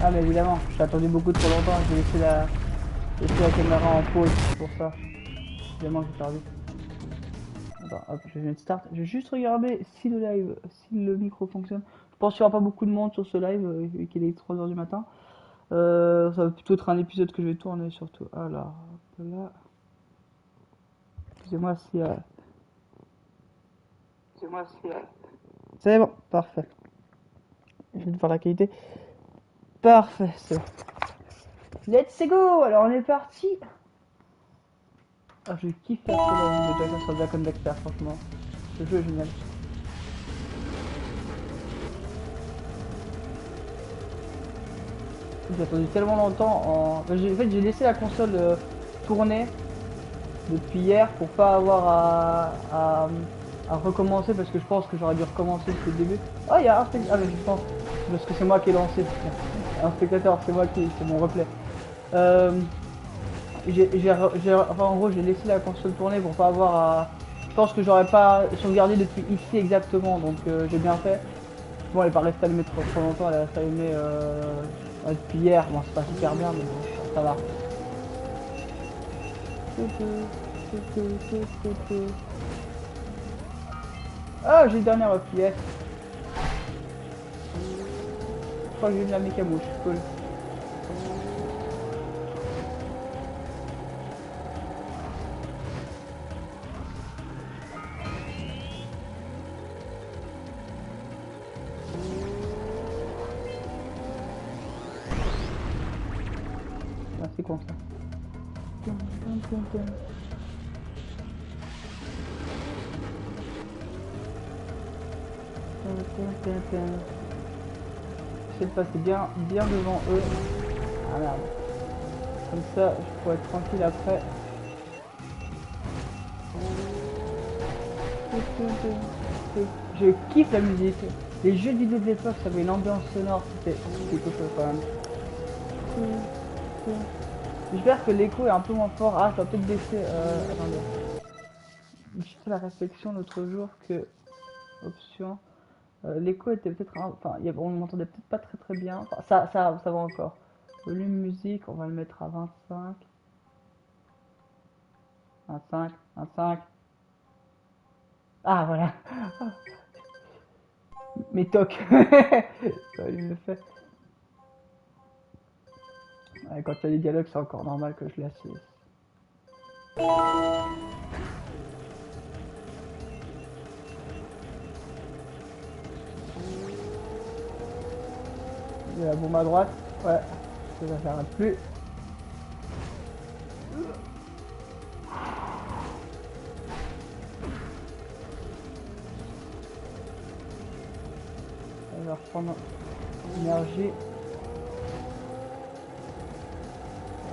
Ah mais évidemment, j'ai attendu beaucoup trop longtemps, j'ai laissé la caméra en pause pour ça. Évidemment j'ai perdu. Attends, hop, je viens de start. Je vais juste regarder si le live, si le micro fonctionne. Je pense qu'il n'y aura pas beaucoup de monde sur ce live, vu qu'il est 3 h du matin. Ça va plutôt être un épisode que je vais tourner surtout. Alors, hop là. Excusez-moi si... C'est bon, parfait. Je vais voir la qualité. Parfait, c'est bon. Let's go. Alors on est parti. Ah, je kiffe faire ce live de Jack sur Jack and Dexter, franchement. Ce jeu est génial. J'ai attendu tellement longtemps en fait j'ai laissé la console tourner depuis hier pour pas avoir à recommencer parce que je pense que j'aurais dû recommencer depuis le début. Ah il y a un spectateur, ah mais je pense parce que c'est moi qui ai lancé. Un spectateur, c'est mon replay. Enfin en gros j'ai laissé la console tourner pour pas avoir à. Je pense que j'aurais pas sauvegardé depuis ici exactement donc j'ai bien fait. Bon elle est pas restée allumée trop longtemps, elle est restée allumée depuis hier, bon c'est pas super bien mais bon, ça va. Ah j'ai une dernière pièce. Je crois que j'ai de la mécamouche, cool. Ah, c'est con ça. J'essaie de passer bien devant eux. Ah merde. Comme ça, je pourrais être tranquille après. Je kiffe la musique. Les jeux vidéo de l'époque, ça avait une ambiance sonore, c'était quelque chose quand même. J'espère que l'écho est un peu moins fort. Ah, je dois peut-être baisser. Attendez. J'ai fait la réflexion l'autre jour que. Option. L'écho était peut-être. Enfin, on m'entendait peut-être pas très bien. Enfin, ça va encore. Volume musique, on va le mettre à 25. 25. Ah, voilà. Mais toc. Ça, il le fait. Ouais, quand il y a des dialogues, c'est encore normal que je l'assise. Il y a la bombe à droite. Ouais. Ça s'arrête plus. On va reprendre l'énergie.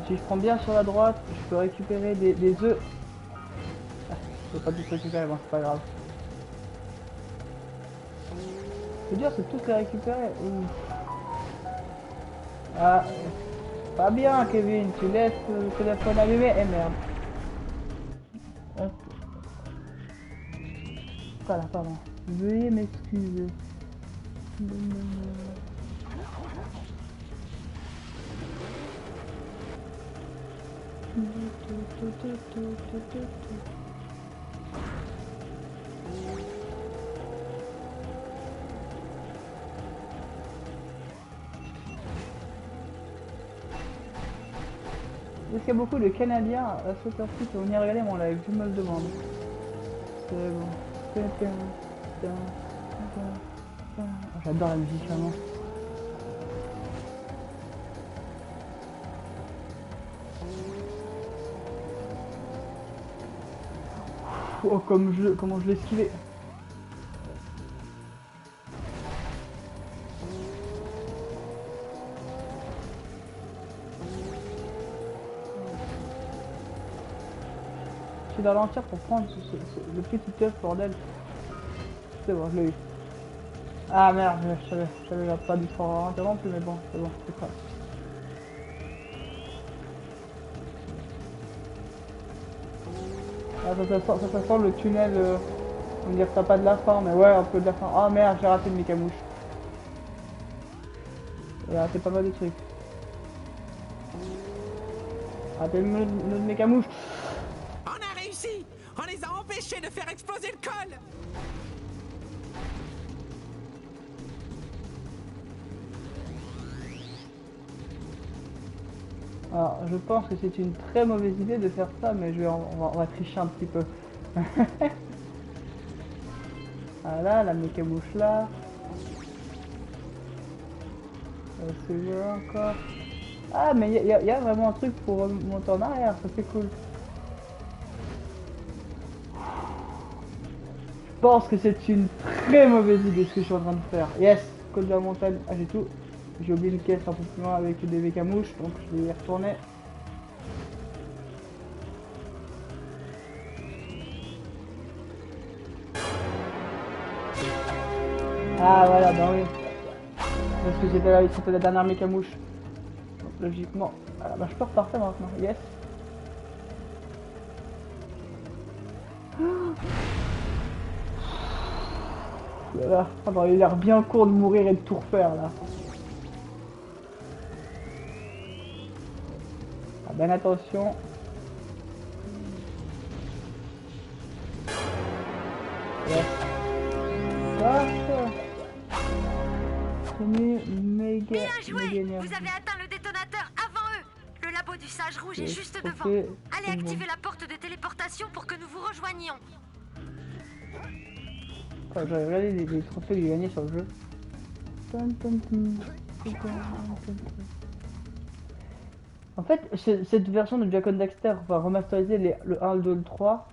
Si je prends bien sur la droite, je peux récupérer des œufs. Ah, je peux pas tout récupérer, bon c'est pas grave. C'est dur, c'est tous les récupérer. Ouh. Ah, pas bien Kevin, tu laisses le téléphone allumé. Eh merde. Hop. Voilà, pardon. Veuillez m'excuser. Est-ce qu'il y a beaucoup de Canadiens à Soccer Foot pour venir regarder mon live? Je me le demande. C'est bon. J'adore la musique vraiment. Oh comment je l'ai esquivé. Je suis dans l'entière pour prendre le petit œuf bordel. C'est bon, je l'ai eu. Ah merde, je savais pas du tout interrompre, mais bon, c'est bon, c'est pas. Ah, ça sent le tunnel. On dirait que t'as pas de la fin, mais ouais, un peu de la fin. Oh merde, j'ai raté le mécamouche. J'ai raté pas mal de trucs. Raté le mécamouche. On a réussi! On les a empêchés de faire exploser le col! Alors, je pense que c'est une très mauvaise idée de faire ça, mais on va tricher un petit peu. Voilà, la mécamouche là. Celui-là encore. Ah, mais il y a vraiment un truc pour monter en arrière, ça c'est cool. Je pense que c'est une très mauvaise idée ce que je suis en train de faire. Yes, côte de la montagne. Ah, j'ai tout. J'ai oublié une caisse un peu plus loin avec des mécamouches, donc je vais y retourner. Ah voilà, bah oui. Parce que c'était la dernière mécamouche. Donc logiquement. Voilà, bah je peux repartir maintenant. Yes. Voilà. Ah bah, il a l'air bien court de mourir et de tout refaire là. Ah, ben attention. Yes. Méga, Bien joué! méga Vous avez atteint le détonateur avant eux! Le labo du sage rouge est juste devant. trophée, Allez c'est bon. activer la porte de téléportation pour que nous vous rejoignions. Enfin, j'avais regardé les trophées que j'ai gagnés sur le jeu. En fait, cette version de Jak and Daxter va remasteriser le 1, le 2, le 3.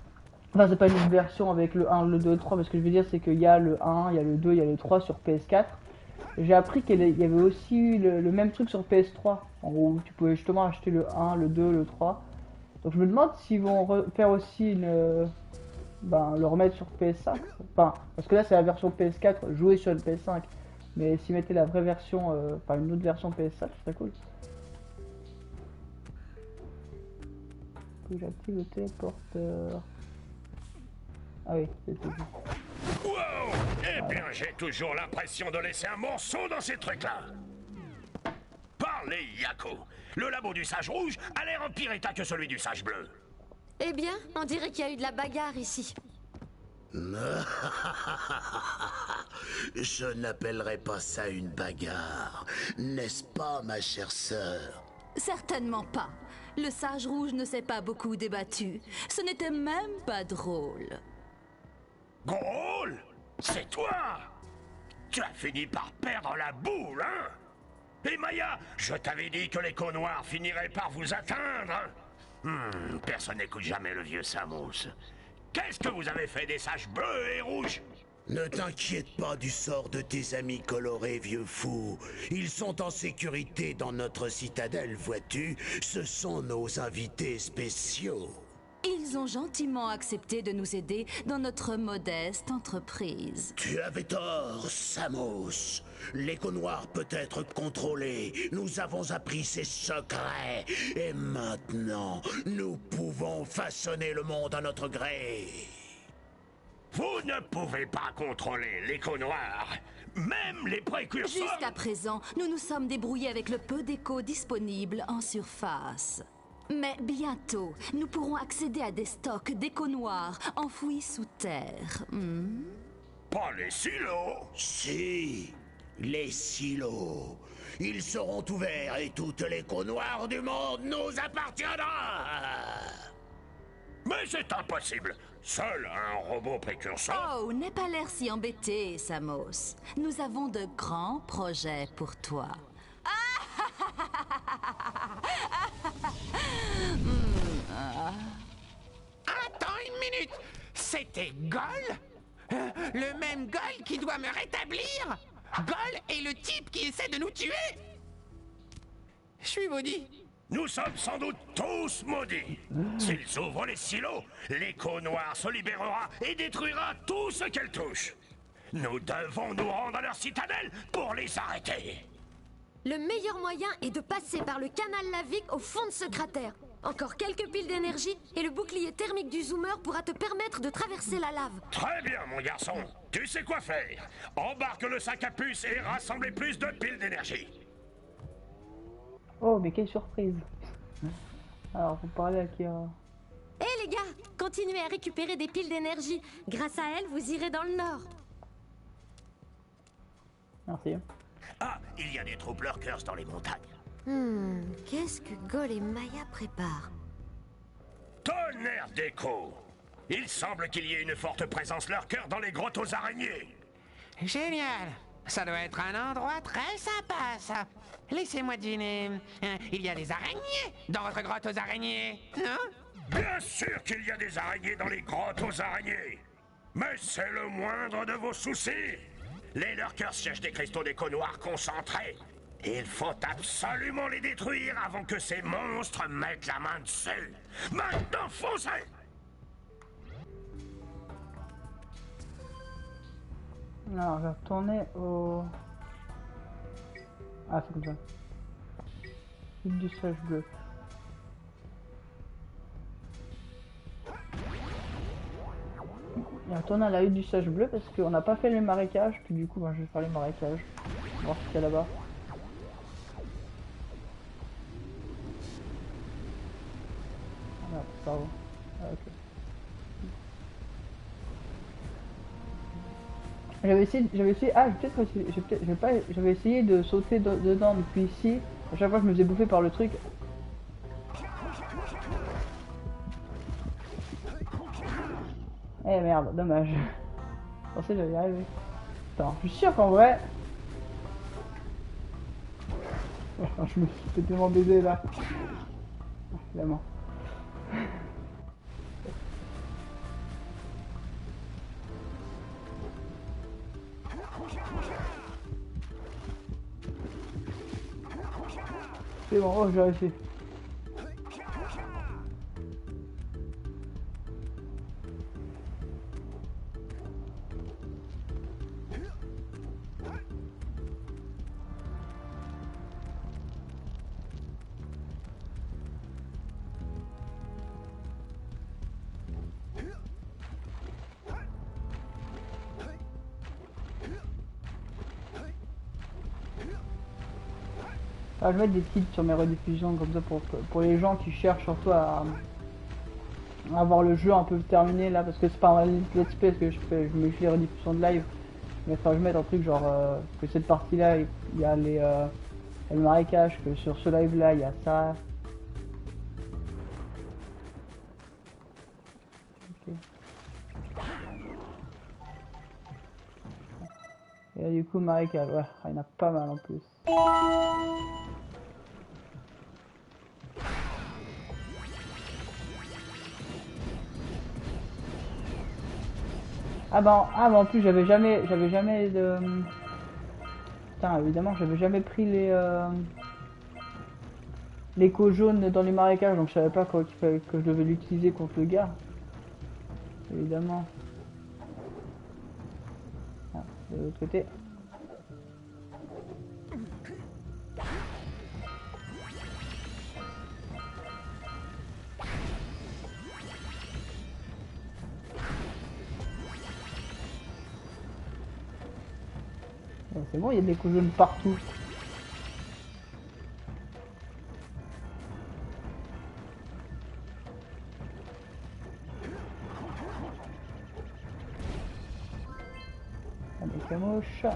Enfin, c'est pas une version avec le 1, le 2 et le 3, parce que je veux dire, c'est qu'il y a le 1, il y a le 2, il y a le 3 sur PS4. J'ai appris qu'il y avait aussi eu le même truc sur PS3. En gros, tu pouvais justement acheter le 1, le 2, le 3. Donc je me demande s'ils vont faire aussi le remettre sur PS5. Enfin, parce que là c'est la version PS4 jouée sur une PS5. Mais s'ils mettaient la vraie version, enfin une autre version PS5, ce serait cool. Faut que j'active le téléporteur. Ah oui, c'est tout. Wow! Eh bien, j'ai toujours l'impression de laisser un morceau dans ces trucs-là. Parlez, Yako. Le labo du sage rouge a l'air en pire état que celui du sage bleu. Eh bien, on dirait qu'il y a eu de la bagarre ici. Je n'appellerais pas ça une bagarre, n'est-ce pas, ma chère sœur? Certainement pas. Le sage rouge ne s'est pas beaucoup débattu. Ce n'était même pas drôle. Drôle? C'est toi! Tu as fini par perdre la boule, hein? Et Maya, je t'avais dit que l'écho noir finirait par vous atteindre. Personne n'écoute jamais le vieux Samos. Qu'est-ce que vous avez fait des sages bleus et rouges? Ne t'inquiète pas du sort de tes amis colorés, vieux fou. Ils sont en sécurité dans notre citadelle, vois-tu? Ce sont nos invités spéciaux. Ils ont gentiment accepté de nous aider dans notre modeste entreprise. Tu avais tort, Samos. L'écho noir peut être contrôlé. Nous avons appris ses secrets. Et maintenant, nous pouvons façonner le monde à notre gré. Vous ne pouvez pas contrôler l'écho noir. Même les précurseurs... Jusqu'à présent, nous nous sommes débrouillés avec le peu d'écho disponible en surface. Mais bientôt, nous pourrons accéder à des stocks d'écho noirs enfouis sous terre. Pas les silos. Si, les silos. Ils seront ouverts et toutes les l'écho noir du monde nous appartiendra. Mais c'est impossible. Seul un robot précurseur... Oh, n'aie pas l'air si embêté, Samos. Nous avons de grands projets pour toi. Attends une minute! C'était Gol? Le même Gol qui doit me rétablir? Gol est le type qui essaie de nous tuer? Je suis maudit. Nous sommes sans doute tous maudits. S'ils ouvrent les silos, l'écho noir se libérera et détruira tout ce qu'elle touche. Nous devons nous rendre à leur citadelle pour les arrêter. Le meilleur moyen est de passer par le canal lavique au fond de ce cratère. Encore quelques piles d'énergie et le bouclier thermique du zoomer pourra te permettre de traverser la lave. Très bien, mon garçon. Tu sais quoi faire. Embarque le sac à puce et rassemblez plus de piles d'énergie. Oh, mais quelle surprise. Alors, vous parlez à Kira. Hé les gars, continuez à récupérer des piles d'énergie. Grâce à elles, vous irez dans le nord. Merci. Ah, il y a des troupes lurkers dans les montagnes. Qu'est-ce que Gol et Maya préparent? Tonnerre d'écho. Il semble qu'il y ait une forte présence lurker dans les grottes aux araignées. Génial. Ça doit être un endroit très sympa, ça. Laissez-moi deviner. Il y a des araignées dans votre grotte aux araignées, non? Bien sûr qu'il y a des araignées dans les grottes aux araignées. Mais c'est le moindre de vos soucis. Les lurkers cherchent des cristaux d'écho noirs concentrés. Il faut absolument les détruire avant que ces monstres mettent la main dessus. Maintenant, foncez! Alors, je vais retourner au... Ah, c'est comme ça. Hutte du sage bleu. Et retourner à la hutte du sage bleu parce qu'on n'a pas fait les marécages. Puis du coup, ben, je vais faire les marécages. On va voir ce qu'il y a là-bas. Ah, c'est pas bon. Ah, ok. J'avais essayé de sauter dedans depuis ici. À chaque fois, je me faisais bouffer par le truc. Eh merde, dommage. Je pensais que j'allais y arriver. Attends, je suis sûr qu'en vrai... Je me suis fait tellement baiser là. Évidemment. C'est bon, oh j'ai réussi. Ah, je vais mettre des titres sur mes rediffusions comme ça pour les gens qui cherchent surtout à avoir le jeu un peu terminé là, parce que c'est pas un let's play que je fais, je mets les rediffusions de live, mais il faut que je mette un truc genre que cette partie là il y a le marécage, que sur ce live là il y a ça. Okay. Et là, du coup marécage, ouais, il y en a pas mal en plus. Ah bah en plus j'avais jamais de... Putain, évidemment j'avais jamais pris l'écho jaune dans les marécages, donc je savais pas qu'il fallait que je devais l'utiliser contre le gars. Évidemment. Ah, de l'autre côté. C'est bon, il y a des échos jaunes partout. Ah, des camouches.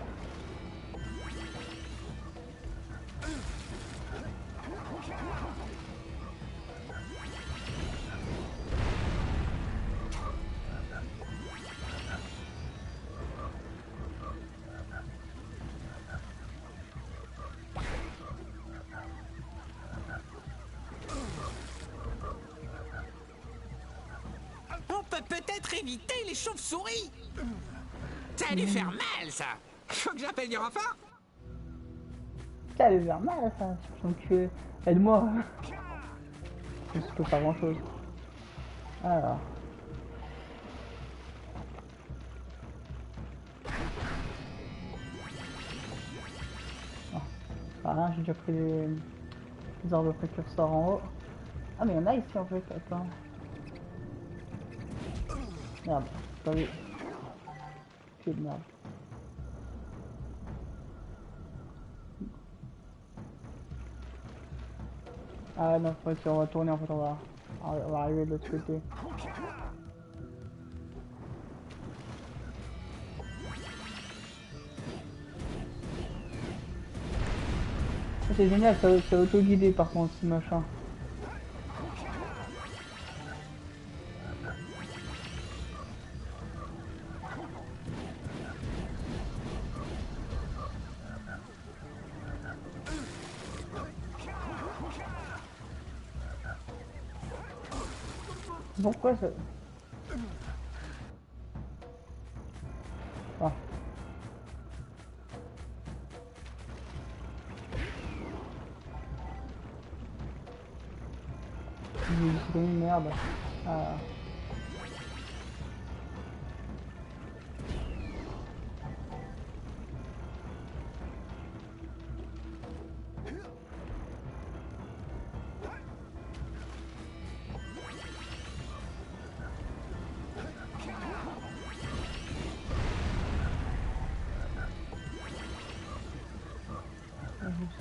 On peut peut-être éviter les chauves-souris. Ça a dû faire mal, ça. Faut que j'appelle du renfort. Ça allait faire mal ça. Donc aide-moi. Je peux pas grand chose. Alors. Oh. Voilà, j'ai déjà pris les arbres précurseurs en haut. Ah mais il y en a ici en fait, attends. Merde, pas vu. Quelle merde. Ah non, faut que on va tourner en fait, on va arriver de l'autre côté. C'est génial, c'est auto-guidé par contre ce machin. Pourquoi ça... Ah. C'est comme une merde. Ah.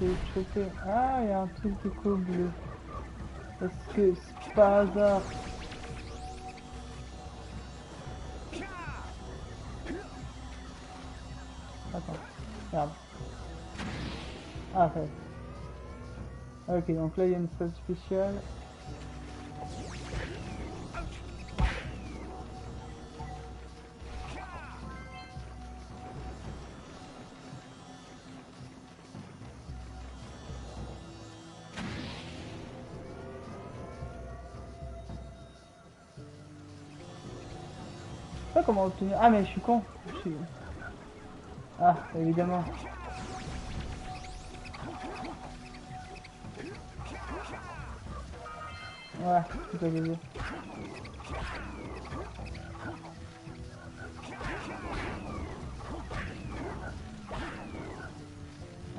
Je vais choper. Ah, il y a un truc de co bleu. Est-ce que c'est pas hasard? Attends, merde. Ah, ça y est. Ok, donc là il y a une salle spéciale. Je sais pas comment obtenir. Ah, mais je suis con. Ah, évidemment. Ouais, c'est ça que je veux.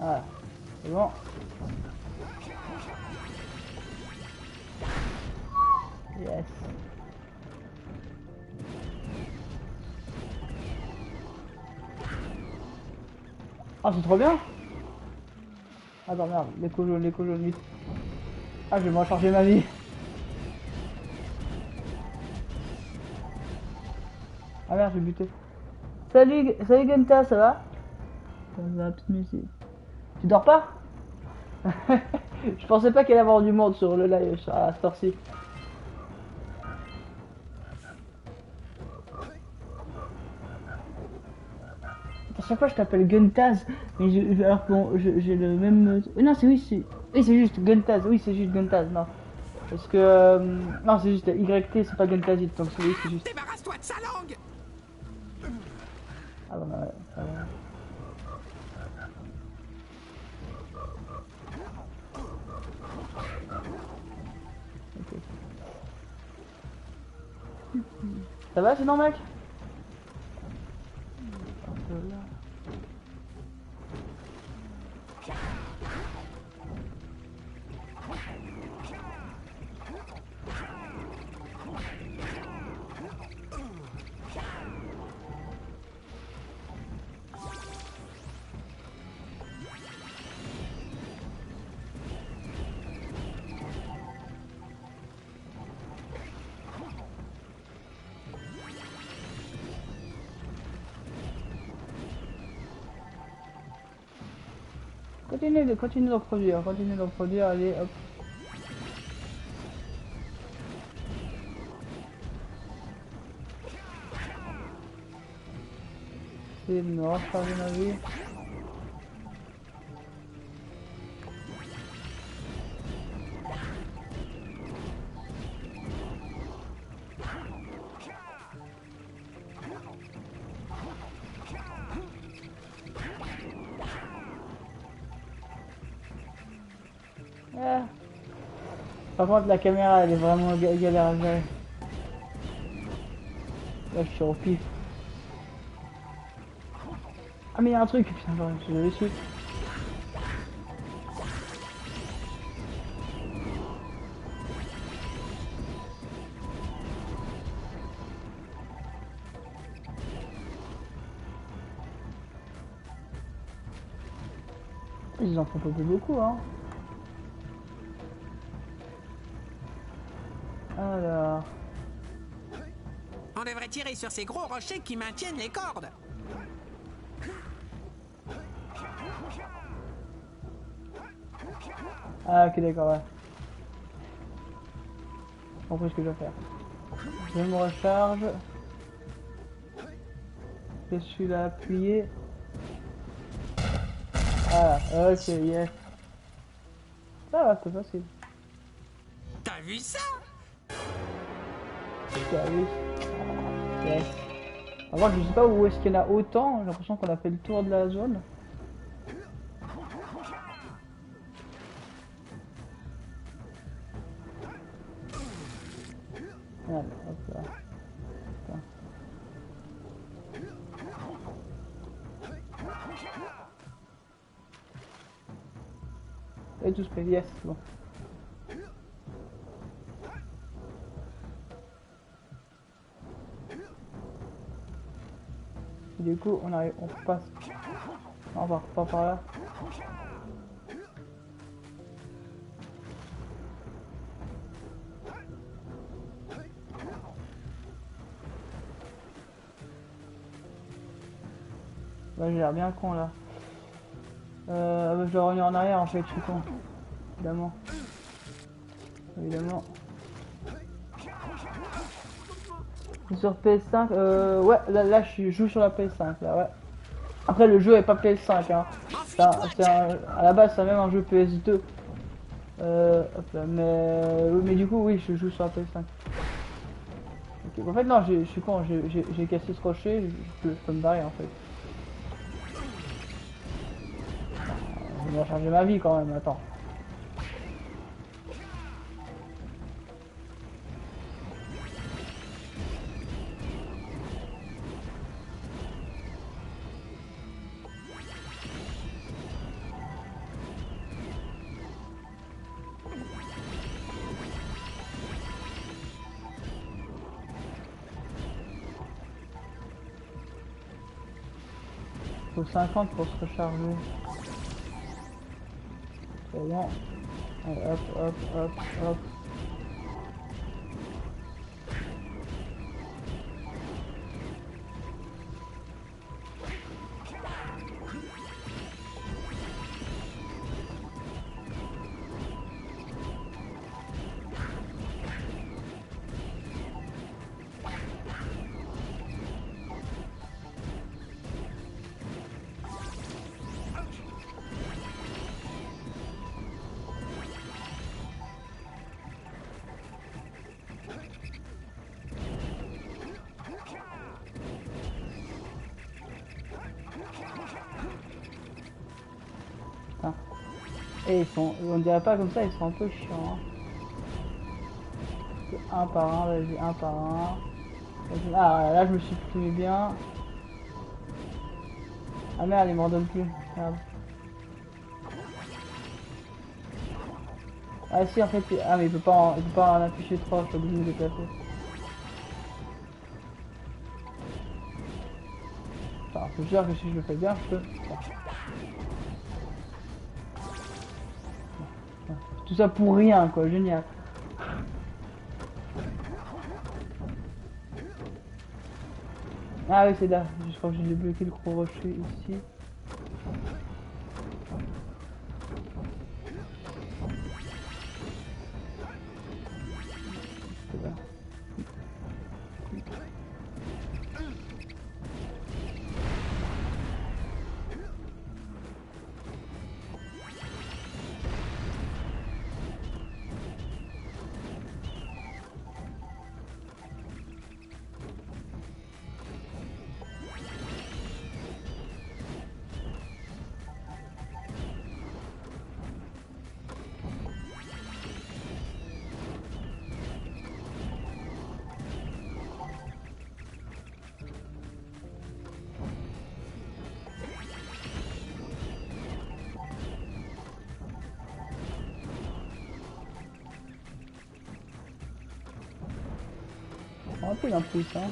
Ah, c'est bon. Yes. Ah, c'est trop bien. Attends, merde, l'écho jaune, vite. Ah, je vais me recharger ma vie. Ah merde, j'ai buté. Salut Genta, ça va? Ça va, petite musique. Tu dors pas? Je pensais pas qu'il allait y avoir du monde sur le live à cette heure-ci. À chaque fois je t'appelle Guntaz, mais alors que j'ai le même... Non, c'est juste Guntaz, oui c'est juste Guntaz, non. Parce que... non, c'est juste YT, c'est pas Guntazit, donc c'est juste... Débarrasse-toi de sa langue. Ah bon, ouais, ça va. Ok. Ça va sinon mec? Continue d'en produire, allez hop. C'est de me recharger ma vie. Ah. Par contre la caméra elle est vraiment galère à gérer. Là je suis au pif. Ah mais il y a un truc, putain je l'avais su. Ils en font pas beaucoup, hein. Alors... On devrait tirer sur ces gros rochers qui maintiennent les cordes. Ah ok d'accord, ouais. J'ai compris ce que je dois faire. Je me recharge. Je suis là appuyé. Voilà, ok, yes. Ça va, c'est facile. T'as vu ça? Sérieux. Yes. Alors, je sais pas où est-ce qu'il y en a autant, j'ai l'impression qu'on a fait le tour de la zone. Allez, hop là. Putain. Et tout se fait, yes, c'est bon. Et du coup, on arrive, on passe. Non, on va pas par là. Bah, j'ai l'air bien con là. Je dois revenir en arrière en fait, je suis con. Évidemment. Évidemment. Sur PS5, ouais, là je joue sur la PS5, là, ouais. Après, le jeu est pas PS5, hein. À la base, c'est même un jeu PS2. Hop là, mais du coup, oui, je joue sur la PS5. Okay. En fait, non, je suis con, j'ai cassé ce rocher, je peux me barrer en fait. Je vais recharger ma vie quand même, attends. Faut 50 pour se recharger. C'est bon. Allez, hop, hop, hop, hop. Et ils sont, on dirait pas comme ça, ils sont un peu chiants. Hein. Un par un, vas-y, un par un. Ah, là je me suis pris bien. Ah merde, il m'en donne plus. Merde. Ah si, en fait, ah mais il peut pas en afficher 3, je suis obligé de me déplacer. Enfin, je suis sûr que si je le fais bien, je peux. Tout ça pour rien, quoi, génial. Ah oui, c'est là. Je crois que j'ai débloqué le gros rocher ici. C'est là. Rapide en plus, hein.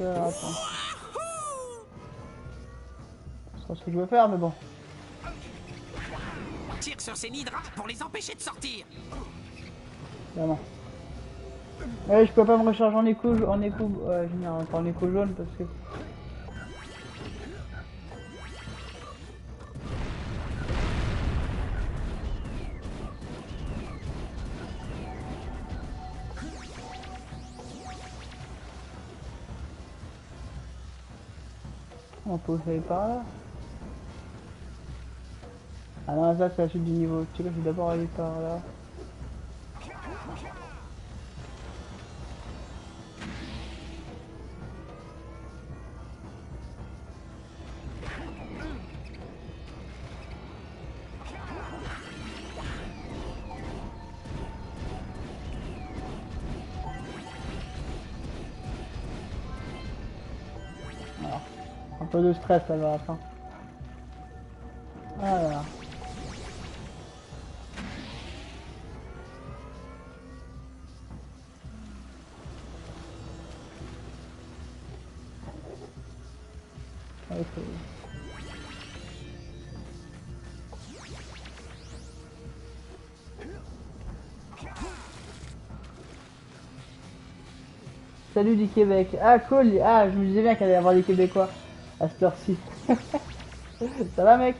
attends. C'est pas ce que je veux faire, mais bon. Tire sur ces nids de rats pour les empêcher de sortir. Vraiment. Ouais, je peux pas me recharger en écho, ouais, je n'ai encore en écho jaune parce que. On peut aller par là. Ah non, ça c'est la suite du niveau. Tu sais, je vais d'abord aller par là. Alors, un peu de stress là vers la fin. Voilà. Okay. Salut du Québec. Ah cool. Ah, je me disais bien qu'il allait y avoir des Québécois à cette heure-ci. Ça va mec?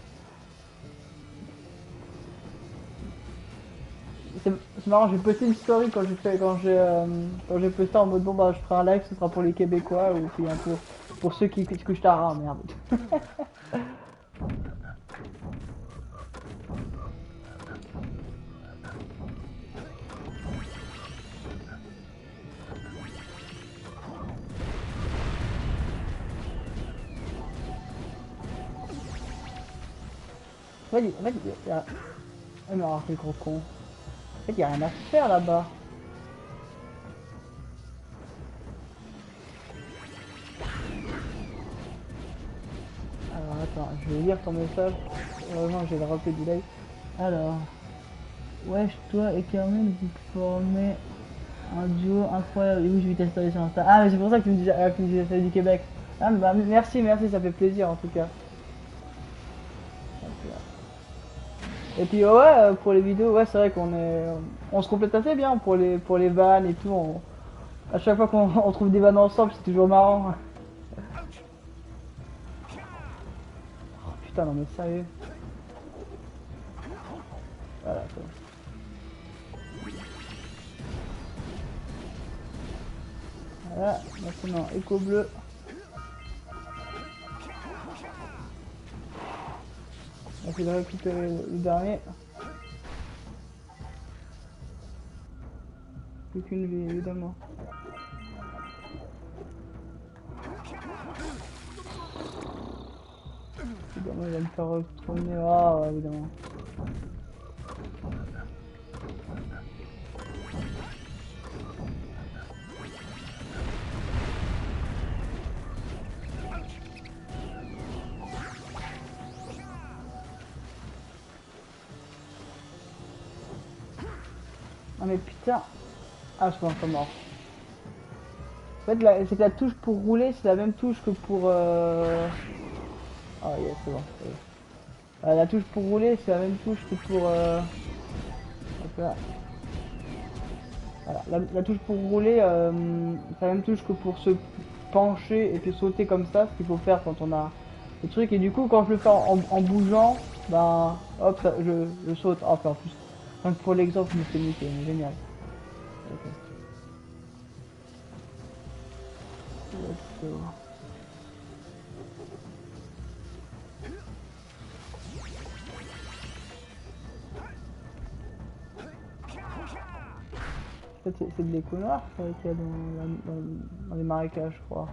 C'est marrant, j'ai posté une story quand j'ai posté en mode bon bah je ferai un live, ce sera pour les Québécois ou puis un peu pour ceux qui couchent tard, hein, merde. En fait, il y a... Ah mais alors, quel gros con. En fait, il y a rien à faire là-bas. Alors attends, je vais lire ton message. Heureusement, j'ai le rappel du live. Alors, wesh, toi et Carmen, vous formez un duo incroyable. Et oui, je vais t'installer sur Insta. Ah, mais c'est pour ça que tu me disais salut du Québec. Ah, bah merci, ça fait plaisir en tout cas. Et puis ouais, pour les vidéos, ouais, c'est vrai on se complète assez bien pour les vannes et tout. À chaque fois qu'on trouve des vannes ensemble, c'est toujours marrant. Oh putain, non mais sérieux. Voilà. Voilà, maintenant écho bleu. On va essayer de récupérer le dernier. Plus qu'une vie, évidemment. Évidemment, il va me faire retourner. Ah, ouais, évidemment. Ah mais putain. Ah je pense pas mort. En fait c'est que la touche pour rouler c'est la même touche que pour Ah yes c'est bon. La touche pour rouler c'est la même touche que pour Hop là. Voilà. La touche pour rouler c'est la même touche que pour se pencher et puis sauter comme ça, ce qu'il faut faire quand on a le truc, et du coup quand je le fais en bougeant, ben hop ça, je saute. Ah enfin en plus. Donc pour l'exemple, je me fais niquer, génial. Okay. En fait, c'est de l'écho noir qu'il y a dans les marécages, je crois.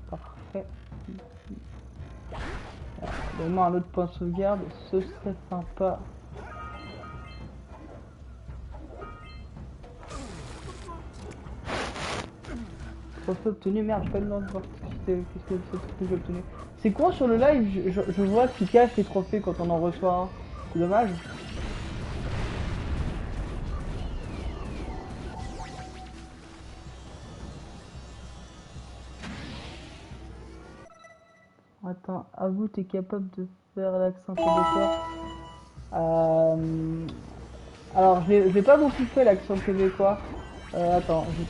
Parfait. Donne-moi un autre point de sauvegarde, ce serait sympa. Trophée obtenu, merde, j'ai pas eu le temps de voir qu'est-ce que j'ai obtenu. C'est quoi sur le live, je vois qu'il cache les trophées quand on en reçoit un. C'est dommage. Attends, avoue, t'es capable de faire l'accent québécois. Alors, je l'ai pas beaucoup fait l'accent québécois. Attends, je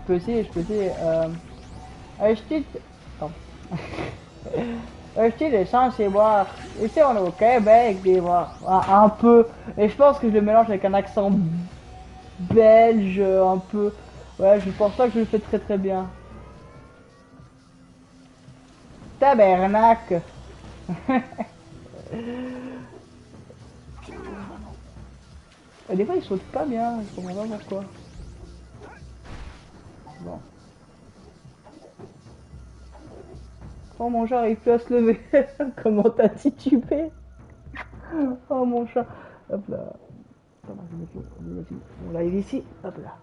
peux essayer, je peux essayer. Acheter... Attends. Acheter des sang chez boire. Ici, on est au Québec, des boire. Un peu. Et je pense que je le mélange avec un accent belge, un peu. Ouais, je pense pas que je le fais très très bien. Tabernacle. Et des fois, il saute pas bien, je comprends pas pourquoi. Bon. Oh, mon chat, il peut à se lever. Comment t'as titubé? Oh, mon chat. Hop là. Attends, je vais mettre mon live ici. Hop là.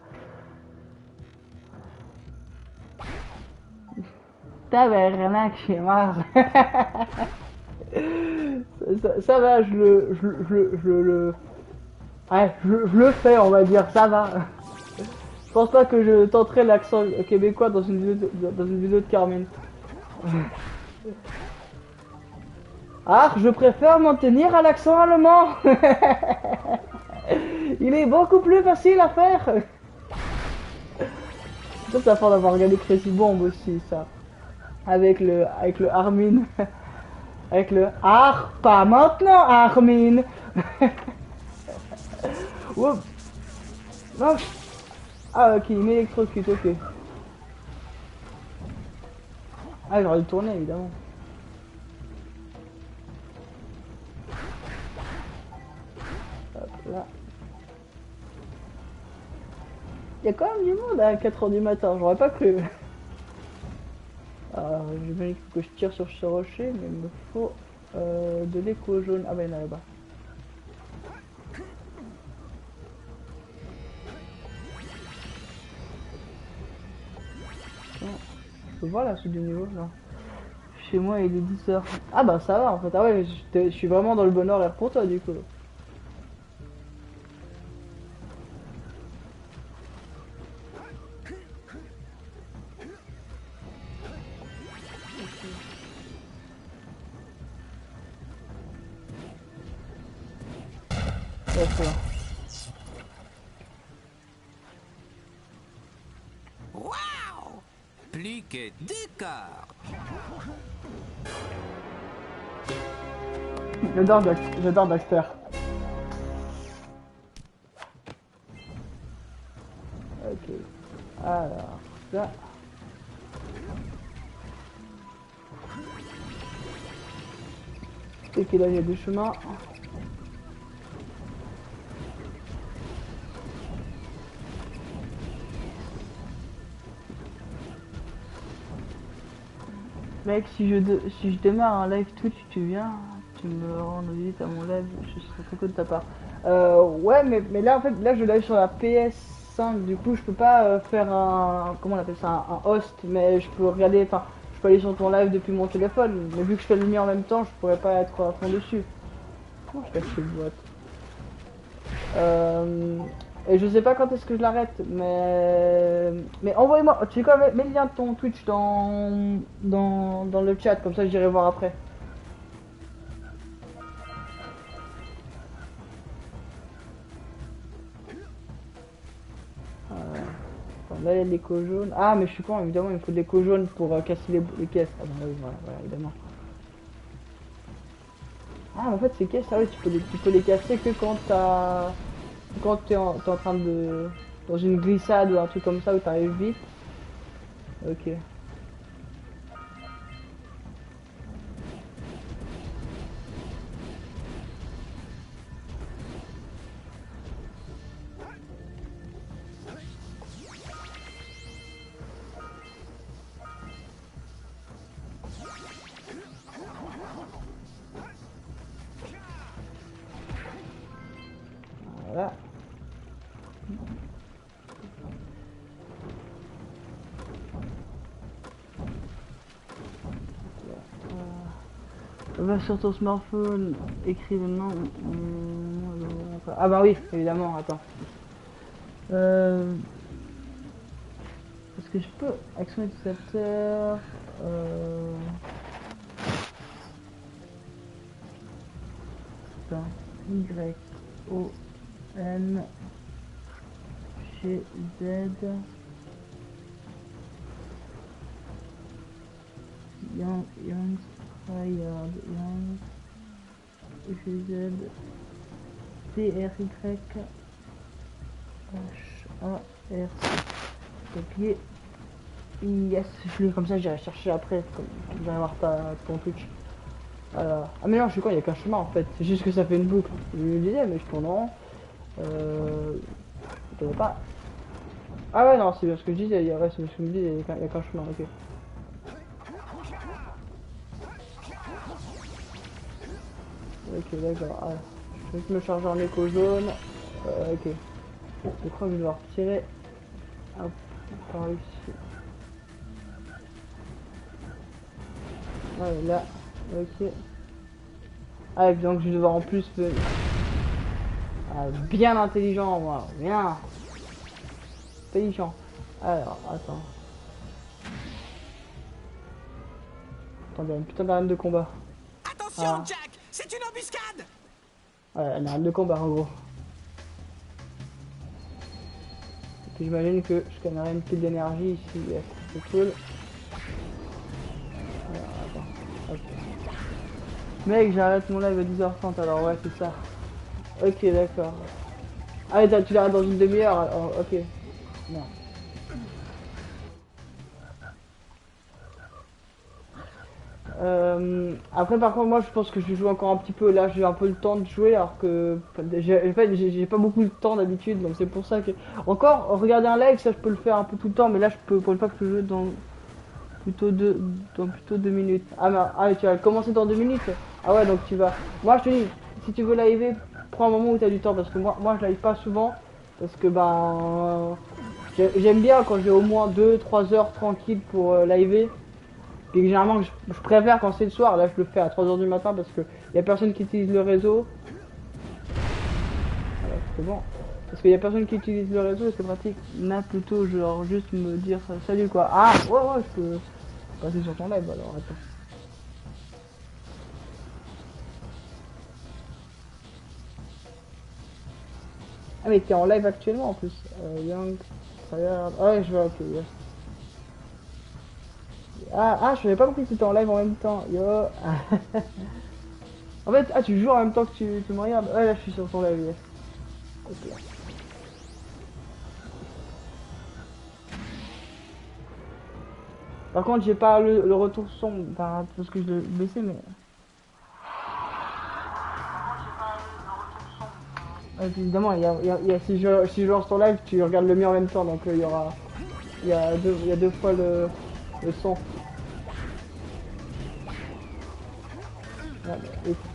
Tabernacle, j'ai marre. Ça va, ouais, je le fais, on va dire, ça va. Je pense pas que je tenterai l'accent québécois dans une vidéo de Carmine. Ah, je préfère m'en tenir à l'accent allemand. Il est beaucoup plus facile à faire. Ça, c'est à force d'avoir regardé Crazy Bomb aussi, ça. Avec le Armin. Avec le ah, pas maintenant, Armin. Oups. Non. Ah, ok, il m'électrocute, ok. Ah, j'aurais dû tourner, évidemment. Hop là. Il y a quand même du monde à 4 h du matin, j'aurais pas cru. Alors, j'imagine que je tire sur ce rocher, mais il me faut de l'écho jaune. Ah, ben là-bas. Je peux voir la suite du niveau, non? Chez moi, il est 10 h. Ah, bah ça va en fait. Ah, ouais, je suis vraiment dans le bon horaire pour toi, du coup. Waouh! Plus que 2 corps. J'adore Daxter. Ok. Alors, ça. Ok, là il y a deux chemins. Mec, si je démarre un live Twitch, tu viens, tu me rends visite à mon live, je serais très cool de ta part. Ouais, mais là en fait, là je live sur la PS5, du coup je peux pas faire un, comment on appelle ça, un host, mais je peux regarder, enfin, je peux aller sur ton live depuis mon téléphone, mais vu que je fais le mien en même temps, je pourrais pas être à fond dessus. Comment je cache cette boîte? Et je sais pas quand est-ce que je l'arrête, mais envoyez-moi, tu sais quoi, mets le lien de ton Twitch dans le chat, comme ça j'irai voir après. Là il y a de l'écho jaune. Ah mais je suis con, évidemment il me faut de l'écho jaune pour casser les caisses. Ah bah oui, voilà, évidemment. Ah en fait ces caisses, ah oui, tu peux les casser que quand t'es en train de... dans une glissade ou un truc comme ça où t'arrives vite. Ok. Voilà. Va sur ton smartphone, écris le nom. Ah bah oui, évidemment, attends. Est-ce que je peux actionner l'utilisateur Attends. Y, O, N, G, Z. Young, Tryhard, Young, G, Z, T, R, Y, H, A, R, C. Copier. Yes, je l'ai comme ça, j'irai chercher après, comme tu vas voir ton truc. Voilà. Ah mais non, je suis con, il n'y a qu'un chemin en fait, c'est juste que ça fait une boucle. Je me disais, mais je tourne en rond. Je connais pas. Ah ouais, non, c'est bien ce que je disais, il y a, ouais, c'est ce que je me disais, il y a qu'un chemin, ok. Ok, d'accord. Ah, je vais juste me charger en écho jaune. Ok. Je crois que je vais devoir tirer. Hop, par ici. Ouais, là. Ok. Ah, et puis donc je vais devoir en plus. Ah, bien intelligent, moi. Bien. Intelligent. Alors, attends. Attendez, une putain d'arène de combat. Attention, Ah. Jack, c'est une embuscade. Ouais, une arène de combat en gros. Et puis j'imagine que je scannerai une pile d'énergie ici. Yes, c'est cool. Alors, attends. Ok. Mec, j'arrête mon live à 10h30 alors ouais, c'est ça. Ok, d'accord. Ah, ouais, tu l'arrêtes dans une demi-heure alors, ok. Non. Après par contre moi je pense que je joue encore un petit peu, là j'ai un peu le temps de jouer alors que en fait j'ai pas beaucoup de temps d'habitude, donc c'est pour ça que encore regarder un live ça je peux le faire un peu tout le temps, mais là je peux pour une fois que je joue dans plutôt 2 minutes. Ah mais ah, tu vas commencer dans 2 minutes. Ah ouais, donc tu vas, moi je te dis si tu veux live prends un moment où tu as du temps, parce que moi je live pas souvent parce que j'aime bien quand j'ai au moins 2-3 heures tranquille pour live. Et généralement, je préfère quand c'est le soir. Là, je le fais à 3h du matin parce que y a personne qui utilise le réseau. Voilà, c'est bon. Parce qu'il y a personne qui utilise le réseau et c'est pratique. Là, plutôt, genre, juste me dire salut quoi. Ah, ouais, je peux passer sur ton live alors. Attends. Ah, mais t'es en live actuellement en plus. Young, Tryhard. Ah, ouais, je vois, ok, yes. Ah, je savais pas compris que tu étais en live en même temps. Yo. En fait, ah, tu joues en même temps que tu me regardes. Ouais, là, je suis sur ton live, yes. Ok. Par contre, j'ai pas le retour son, parce que je l'ai baissé, mais. Ouais, évidemment, si je lance ton live, tu regardes le mien en même temps, donc il y a deux fois le son. Ouais,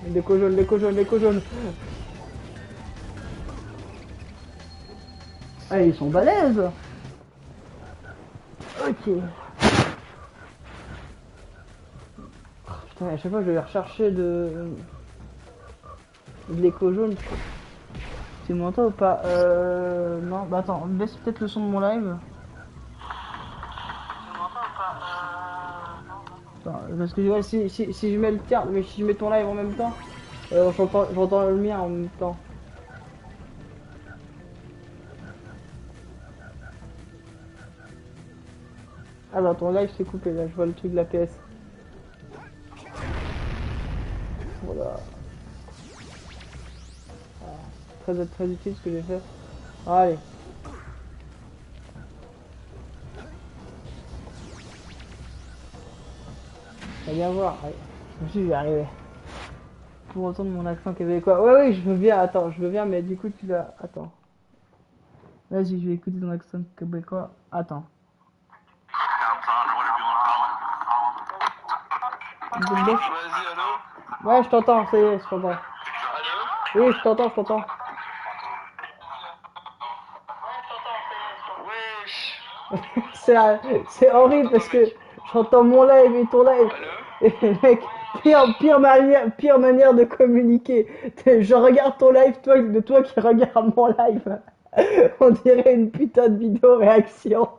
l'écho jaune, l'écho jaune, l'écho jaune. Ah, ils sont balèzes. Ok. Putain, à chaque fois je vais rechercher de l'écho jaune. Tu m'entends ou pas? Non, bah attends, baisse peut-être le son de mon live. Attends, parce que ouais, si je mets le terme, mais si je mets ton live en même temps, j'entends le mien en même temps. Ah bah ton live c'est coupé là, je vois le truc de la PS. Voilà. Ah, très utile ce que j'ai fait. Allez. On va bien voir. Allez. Je vais y arriver. Pour entendre mon accent québécois. Ouais, oui, je veux bien. Attends, je veux bien, mais du coup tu vas. Attends. Vas-y, je vais écouter ton accent québécois. Attends. Vas-y, allô? Ouais, je t'entends, ça y est, je t'entends. Allô? Oui, je t'entends. Wesh! C'est horrible parce que j'entends mon live et ton live. Allô? Et mec, pire manière de communiquer. Je regarde ton live, toi qui regarde mon live. On dirait une putain de vidéo réaction.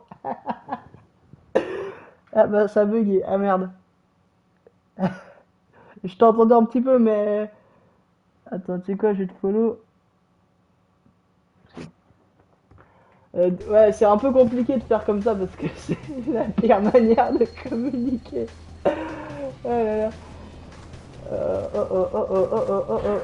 Ah bah ça bugué, ah merde. Je t'entendais un petit peu mais Attends, tu sais quoi, je vais te follow. Ouais, c'est un peu compliqué de faire comme ça parce que c'est la pire manière de communiquer. Oh là là. Oh oh oh oh oh oh oh oh.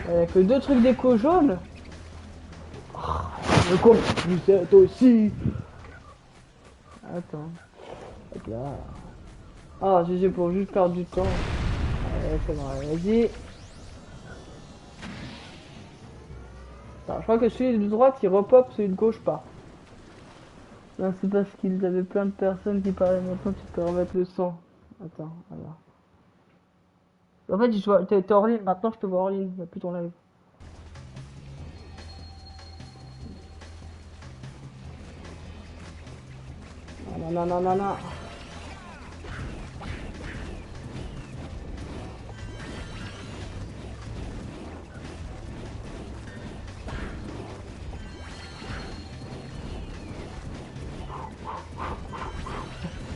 Il y a que deux trucs d'écho jaune. Mais comme vous êtes aussi. Attends. Hop là. Ah, GG pour juste perdre du temps. Allez, c'est bon, allez, vas-y. Attends, je crois que celui de droite il repop, celui de gauche pas. Non, c'est parce qu'ils avaient plein de personnes qui parlaient. Maintenant, tu peux remettre le son. Attends, alors. En fait, t'es hors ligne. Maintenant, je te vois hors ligne. Il n'y a plus ton live. Non, non, non, non, non.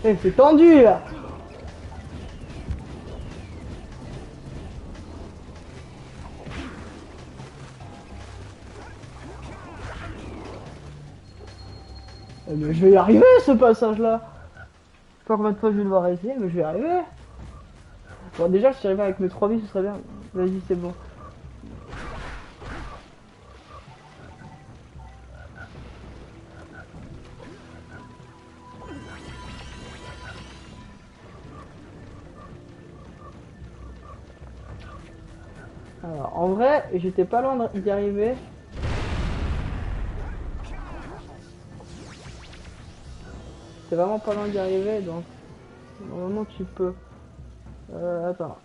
Eh, c'est tendu là. Mais je vais y arriver ce passage là. Je sais pas combien de fois je vais devoir essayer, mais je vais y arriver. Bon, déjà, si j'arrive avec mes 3 vies, ce serait bien. Vas-y, c'est bon. Alors, en vrai, j'étais pas loin d'y arriver. J'étais vraiment pas loin d'y arriver, donc normalement tu peux. Attends.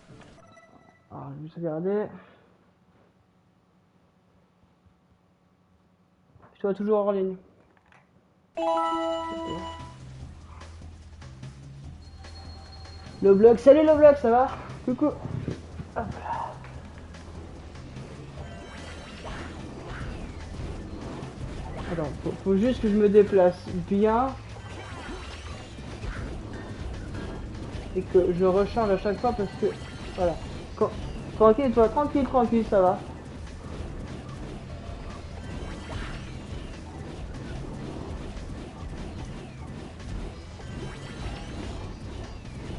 Alors, je vais juste regarder. Je te vois toujours hors ligne. Le bloc, salut le bloc, ça va? Coucou. Hop là. Attends, faut juste que je me déplace bien. Et que je rechange à chaque fois parce que... Voilà. Tranquille, toi, tranquille, tranquille, ça va.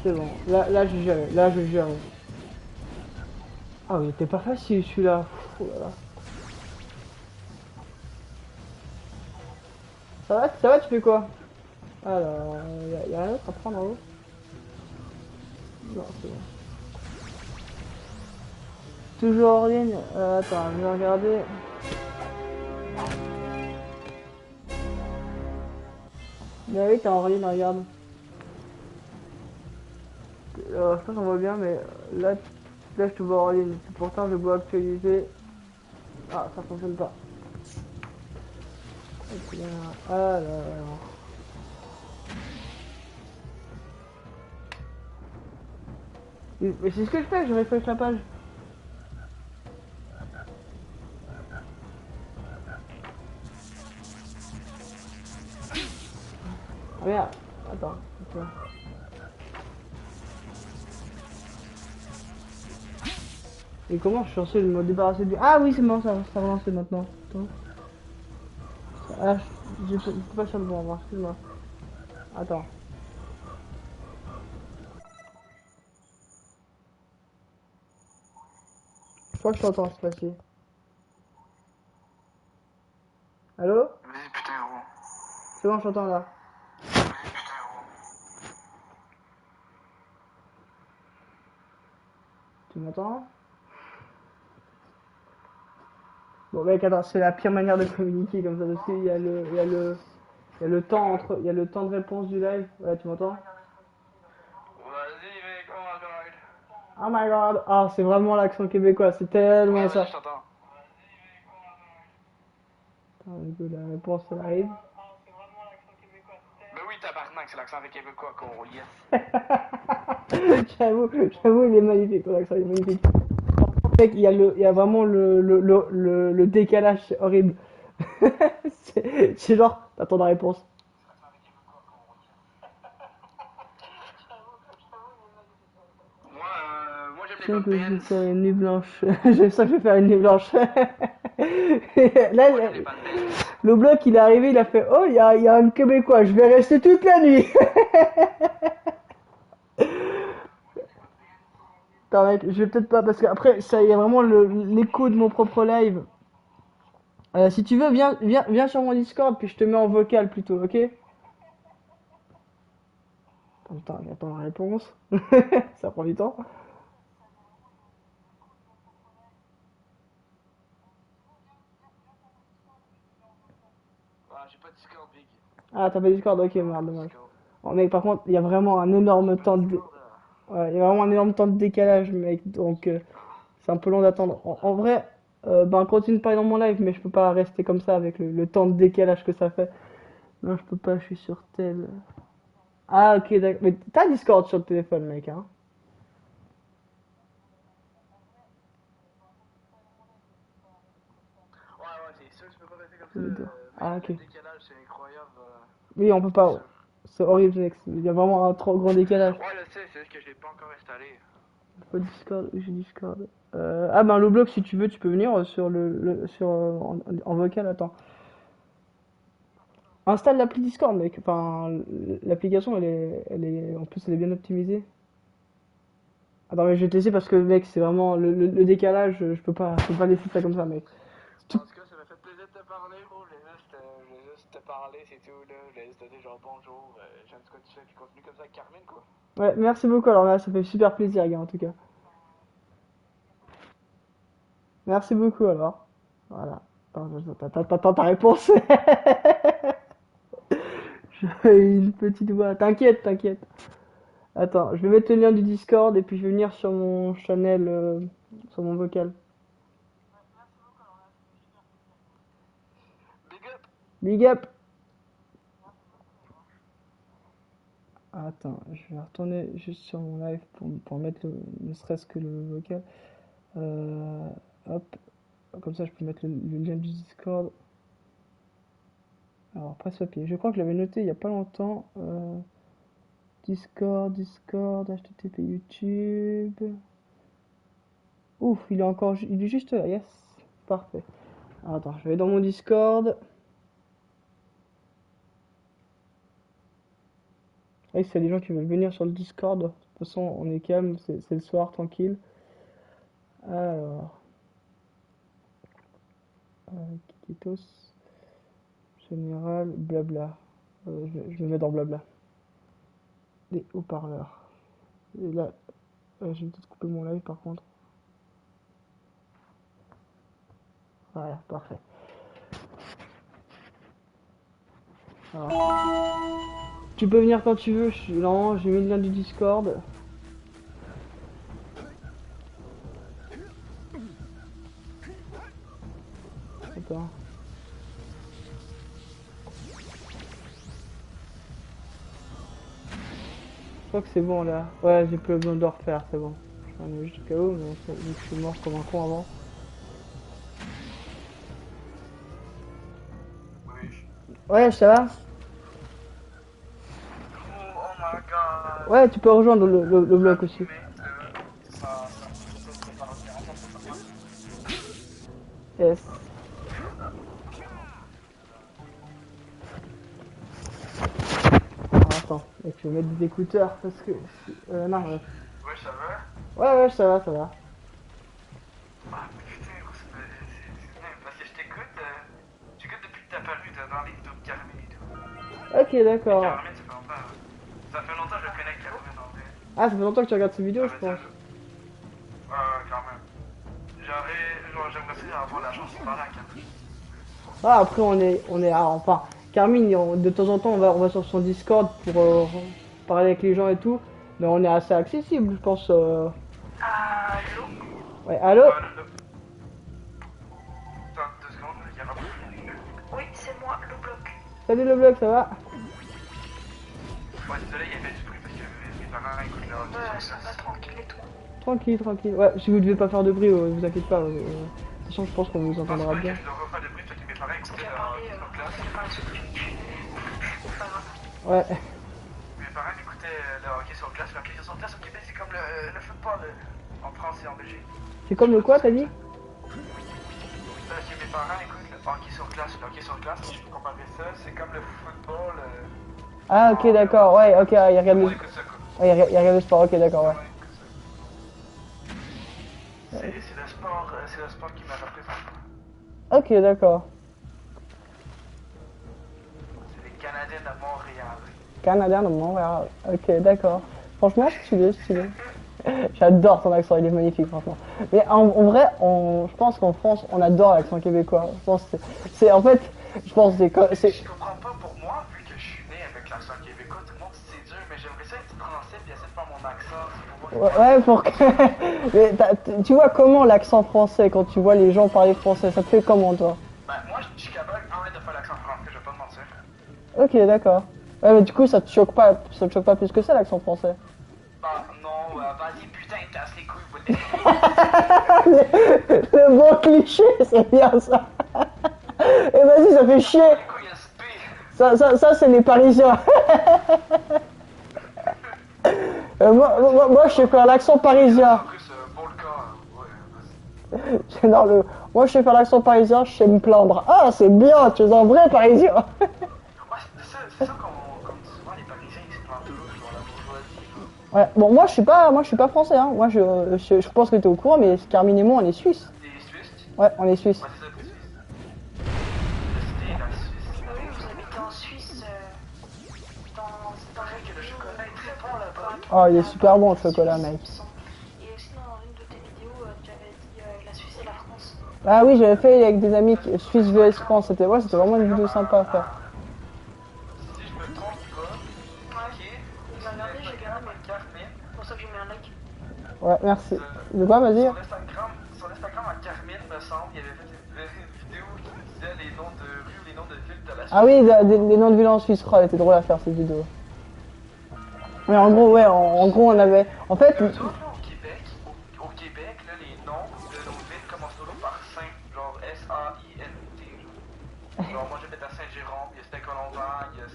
C'est bon, là je gère, là je gère. Ah, il était pas facile celui-là. Oh là là. Ça va, tu fais quoi? Alors, y a rien d'autre à prendre en haut? Non, c'est bon. Toujours hors ligne. Attends, je vais regarder. Mais oui, t'es en ligne, regarde. Ça, j'en vois bien, mais là, je te vois en ligne. Pourtant, je dois actualiser. Ah, ça fonctionne pas. Alors. Mais c'est ce que je fais, je refresh la page. Ah merde, attends. Et comment je suis censé me débarrasser du... Ah oui, c'est bon, ça va relancer maintenant. Attends. Ah, je peux pas sur le bon avoir, excuse-moi. Attends. Je crois que je t'entends cette fois-ci. Allô? Oui, putain, gros. C'est bon, je t'entends là. Oui, putain, gros. Tu m'entends? Bon mec, attends, c'est la pire manière de communiquer comme ça parce qu'il y a le temps entre, il y a le temps de réponse du live. Ouais, tu m'entends? Vas-y, mec, oh my god. Oh my god! Ah, c'est vraiment l'accent québécois, c'est tellement Ouais, ça. je t'entends. Attends, du coup, la réponse elle arrive. Ben oui, tabarnak, c'est l'accent avec québécois, con, yes. J'avoue, il est magnifique, ton accent, il est magnifique. Mec, il y a vraiment le décalage, c'est horrible. C'est genre, t'attends la réponse. Moi j'aime les J'aime bonnes que je vais bands. faire une nuit blanche. J'aime ça que je vais faire une nuit blanche. Là, Moi j'aime les bonnes bands. le bloc, il est arrivé, il a fait oh, il y a un Québécois, je vais rester toute la nuit. Attends, mec, je vais peut-être pas, parce qu'après, ça, il y a vraiment l'écho de mon propre live. Si tu veux, viens sur mon Discord, puis je te mets en vocal plutôt, ok? Attends, j'attends la réponse. Ça prend du temps. Ah, j'ai pas de Discord, Big. Ah, t'as pas Discord, ok, merde, dommage. Discord. Oh, mec, par contre, il y a vraiment un énorme temps de... Discord, Ouais, il y a vraiment un énorme temps de décalage, mec, donc c'est un peu long d'attendre. En vrai, ben, continue de parler dans mon live, mais je peux pas rester comme ça avec le temps de décalage que ça fait. Non, je peux pas, je suis sur tel... Ah, ok, d'accord. Mais t'as Discord sur le téléphone, mec, hein? Ouais, c'est sûr que je peux pas rester comme ça. Les deux. Ah, ok. Le décalage, c'est incroyable. Oui, on peut pas. C'est horrible, mec. Il y a vraiment un trop grand décalage. Ouais, je sais, c'est juste que je l'ai pas encore installé. Pas Discord, j'ai Discord. Ah, ben, le bloc, si tu veux, tu peux venir sur en vocal, attends. Installe l'appli Discord, mec. Enfin, l'application, en plus, elle est bien optimisée. Attends, mais je vais te laisser parce que, mec, c'est vraiment le décalage. Je peux pas laisser ça comme ça, mec. En tout cas, ça m'a fait plaisir de te parler, gros. Je voulais juste te parler, c'est tout, là. Je voulais juste te dire genre bonjour. J'aime ce que tu fais, puis continue comme ça avec Carmine, quoi. Ouais, merci beaucoup. Alors là, ça fait super plaisir, gars, en tout cas. Merci beaucoup, alors. Voilà. Attends, ta réponse. J'ai une petite voix. T'inquiète. Attends, je vais mettre le lien du Discord et puis je vais venir sur mon channel, sur mon vocal. Big up! Big up! Attends, je vais retourner juste sur mon live pour mettre ne serait-ce que le vocal. Hop, comme ça je peux mettre le lien du Discord. Alors, presse-papier. Je crois que je l'avais noté il y a pas longtemps. Discord, HTTP YouTube. Ouf, il est juste là, yes. Parfait. Alors, attends, je vais dans mon Discord. Oui, s'il y a des gens qui veulent venir sur le Discord, de toute façon, on est calme, c'est le soir, tranquille. Alors, Kikitos, général, blabla. Je me mets dans blabla. Les haut-parleurs. Et là, je vais peut-être couper mon live par contre. Voilà, parfait. Alors, tu peux venir quand tu veux. Non, j'ai mis le lien du Discord. Attends. Je crois que c'est bon là. Ouais, j'ai plus besoin de le refaire, c'est bon. J'en ai juste au cas où, mais vu que je suis mort comme un con avant. Ouais, ça va? Oh my god! Ouais, tu peux rejoindre le bloc aussi. Yes. Alors, attends, et je vais mettre des écouteurs parce que... non, ouais. Ouais, ça va? Ouais, ça va. Ah, putain, c'est dingue, parce que je t'écoute depuis que t'as paru dans les vidéos de Carmine et tout. Ok, d'accord. Carmine, ça fait longtemps. Ça fait longtemps que je connais Carmine en vrai. Ah, ça fait longtemps que tu regardes ces vidéos, je pense. Ouais, quand même. J'aimerais aussi avoir la chance de parler à Carmine. Ah, après, enfin, Carmine, de temps en temps, on va sur son Discord pour parler avec les gens et tout. Mais on est assez accessible, je pense. Allô? Ouais, allô? Attends, 2 secondes, il y a un... Oui, c'est moi, le bloc. Salut le blog, ça va? Ouais, désolé, il y avait du bruit parce que mes parents écoutent leur audio. Ouais, ça va tranquille et tout. Tranquille. Ouais, si vous devez pas faire de bruit, vous inquiétez pas. De toute façon, je pense qu'on vous entendra bien. Je dois refaire de bruit parce que mes parents écoutaient le hockey sur glace. Ouais. Mes parents écoutaient le hockey sur glace. Le hockey sur glace au Québec, c'est comme le football en France et en Belgique. C'est comme le quoi, t'as dit? Mes parents écoutent le hockey sur glace. Le hockey sur glace, si je peux comparer ça, c'est comme le football. Ah, ok, d'accord, ouais, ok, il regarde On le... écoute ça, quoi. Ouais, il regarde le sport, ok, d'accord, ouais. C'est le sport qui me représente. Ok, d'accord. C'est les Canadiens de Montréal. Canadien de Montréal. Ok, d'accord. Franchement, stylé, stylé. J'adore ton accent, il est magnifique, franchement. Mais en vrai, je pense qu'en France, on adore l'accent québécois. Je pense que c'est en fait, je pense que c'est... Je comprends pas pour moi, vu que je suis né avec l'accent québécois, tout le monde dit c'est dur, mais j'aimerais ça être français puis essayer de faire mon accent. Ouais, pour que... Mais tu vois comment l'accent français, quand tu vois les gens parler français, ça te fait comment, toi? Ben, moi, je suis capable de faire l'accent français, je vais pas te mentir. Ok, d'accord. Ouais, mais du coup, ça te choque pas plus que ça, l'accent français? Bah, non, vas-y, putain, casse les couilles, vous Le bon cliché, c'est bien ça. Et vas-y, ça fait chier. les couilles, SP. Ça c'est les Parisiens. Moi, je sais faire l'accent parisien. En plus, volcan, ouais, vas-y. Non, moi, je sais faire l'accent parisien, je sais me plaindre. Ah, c'est bien, tu es un vrai Parisien. Ouais, c'est ça qu'on dit souvent, les Parisiens, ils se plantent toujours sur la bourgeoisie. Ouais, bon, moi, je suis pas français, hein. Moi, je pense que tu es au courant, mais Carmine et moi, on est suisses. T'es suisse? Ouais, on est suisses. Ouais, c'est ça, t'es suisse. La cité, la Suisse. Oui, vous habitez en Suisse, Pareil que le chocolat est très bon là-bas. Oh, il est super bon, le chocolat, mec. Et aussi dans une de tes vidéos, tu avais dit la Suisse et la France. Ah oui, j'avais fait avec des amis Suisse vs France. C'était vraiment une vidéo sympa à faire. Si je me trompe pas, ok, J'ai regardé, j'ai regardé, mais Carmine. c'est pour ça que j'ai mis un like. Ouais, merci. De quoi, vas-y? Sur l'Instagram à Carmine, me semble, il avait fait une vidéo qui disait les noms de rues ou les noms de villes de la Suisse. Ah oui, les noms de villes en Suisse, oh, elle était drôle à faire cette vidéo. Mais en gros, ouais, en gros, on avait. En fait. Nous autres, là, au Québec, là, les noms de nos villes commencent toujours par Saint, genre S-A-I-N-T. Genre, moi j'habite à Saint-Jérôme, il y a Saint-Colomban, il y a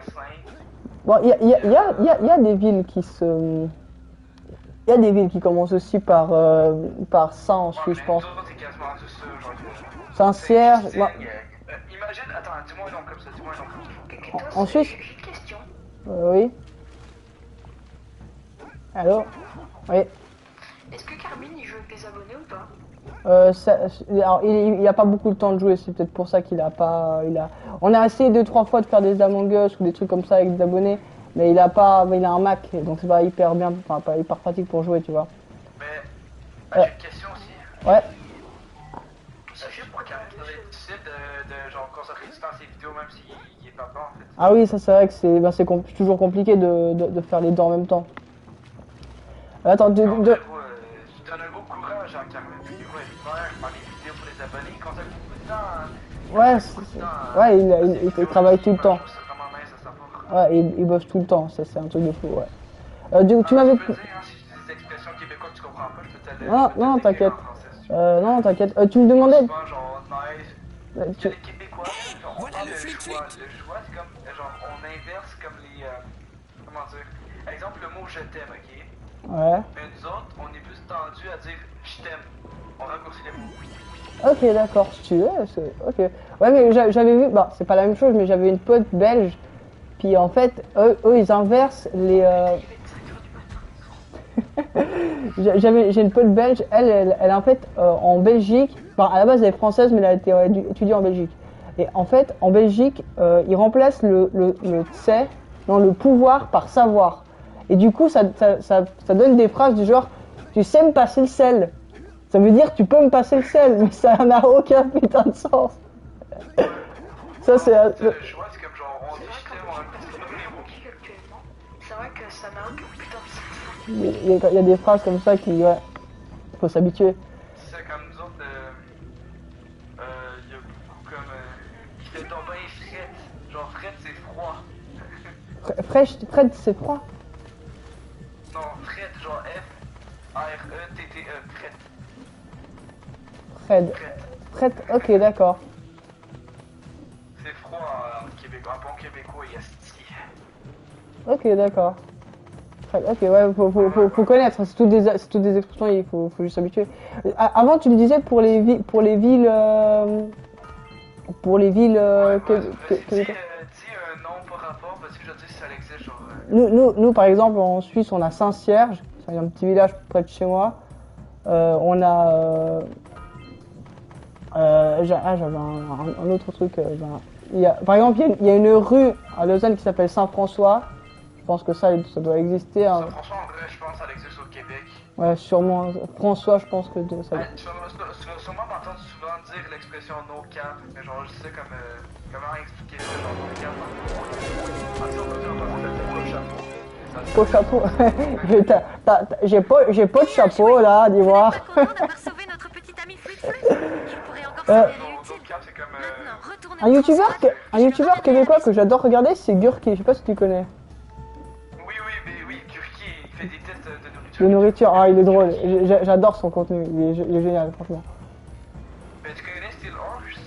Saint-Hyacinthe. Bon, il y a des villes qui se. Il y a des villes qui commencent aussi par Saint en Suisse, je pense. Nous autres, c'est quasiment juste ça, genre. Saint-Cyr. Imagine, attends, dis-moi un nom comme ça, dis-moi un nom comme ça. En Suisse? J'ai une question. Oui. Allô? Oui. Est-ce que Carmine, il joue avec des abonnés ou pas? Alors, il a pas beaucoup de temps de jouer, c'est peut-être pour ça qu'il a pas. On a essayé 2-3 fois de faire des Among Us ou des trucs comme ça avec des abonnés, mais il a un Mac, donc c'est pas hyper bien, enfin pas hyper pratique pour jouer, tu vois. Mais, j'ai une question aussi. Ouais. C'est juste pour Carmine, ça doit être difficile de genre consacrer du temps à ses vidéos, même s'il est pas bon en fait. Ah oui, ça c'est vrai que c'est toujours compliqué de faire les deux en même temps. Attends, Je donne un gros courage à Carmine Figaro et faire des vidéos pour les abonnés, il consacre beaucoup de temps. Ouais, il travaille tout le temps. C'est vraiment nice à savoir. Ouais, il bosse tout le temps, c'est un truc de fou, ouais. Tu m'avais... Je peux dire, hein, si j'ai des expressions québécoises que tu comprends pas, je peux te le Non, t'inquiète. en français, si tu veux. Non, t'inquiète. Tu me demandais... Souvent, genre, nice. tu- Les Québécois, genre, on Voilà parle le de flic choix. flic. Le choix, c'est comme, genre, on inverse comme les, comment dire, exemple, le mot je t'aime, ok? Ouais. Mais nous autres, on est plus tendus à dire je t'aime. On raccourcit les mots. Ok, d'accord, si tu veux, ok. Ouais, mais j'avais vu... Bah, c'est pas la même chose, mais j'avais une pote belge, puis en fait, eux ils inversent les... J'ai une pote belge, elle en fait en Belgique, enfin à la base elle est française mais elle a été étudiée en Belgique. Et en fait en Belgique ils remplacent le tse dans le pouvoir par savoir. Et du coup ça donne des phrases du genre tu sais me passer le sel. Ça veut dire tu peux me passer le sel, mais ça n'a aucun putain de sens. Ça c'est... Le choix, c'est comme genre, on dit je t'aime, on raccourcit les mots. Actuellement, c'est vrai que ça n'a aucun putain de sens. Il y a des phrases comme ça qui... Ouais, faut s'habituer. C'est comme nous autres, il y a beaucoup comme, il fait tomber fret. Genre, fret, c'est froid. Fred, c'est froid. Non, fret, genre F-R-E-T-T-E, fret. Fred, ok, d'accord. Ok, d'accord. Ok, ouais, faut connaître. C'est toutes des expressions, il faut juste s'habituer. Avant, tu me disais pour les villes, Dis un nom par rapport, parce que je dis si ça existe, genre. nous, par exemple, en Suisse, on a Saint-Cierge, c'est un petit village près de chez moi. On a, j'avais un autre truc. Par exemple, il y a une rue à Lausanne qui s'appelle Saint-François. Je pense que ça doit exister. Hein. Saint-François, en vrai, je pense que ça existe au Québec. Ouais, sûrement. François, je pense que ça. Tu vas sûrement m'entendre souvent dire l'expression no cap, mais genre, je sais comment expliquer ça, genre no cap. Au chapeau. J'ai pas de chapeau là, dis-moi. Content d'avoir sauvé notre petit ami Fluit Fluit. Je pourrais encore s'avérer utile. No cap, c'est comme. Maintenant, retournez Un youtubeur québécois que j'adore regarder, c'est Gurki. Je sais pas si tu connais. Oui, Gurki, il fait des tests de nourriture. De nourriture, ah il est drôle. J'adore son contenu. Il est génial, franchement. Mais tu connais Steel Horse?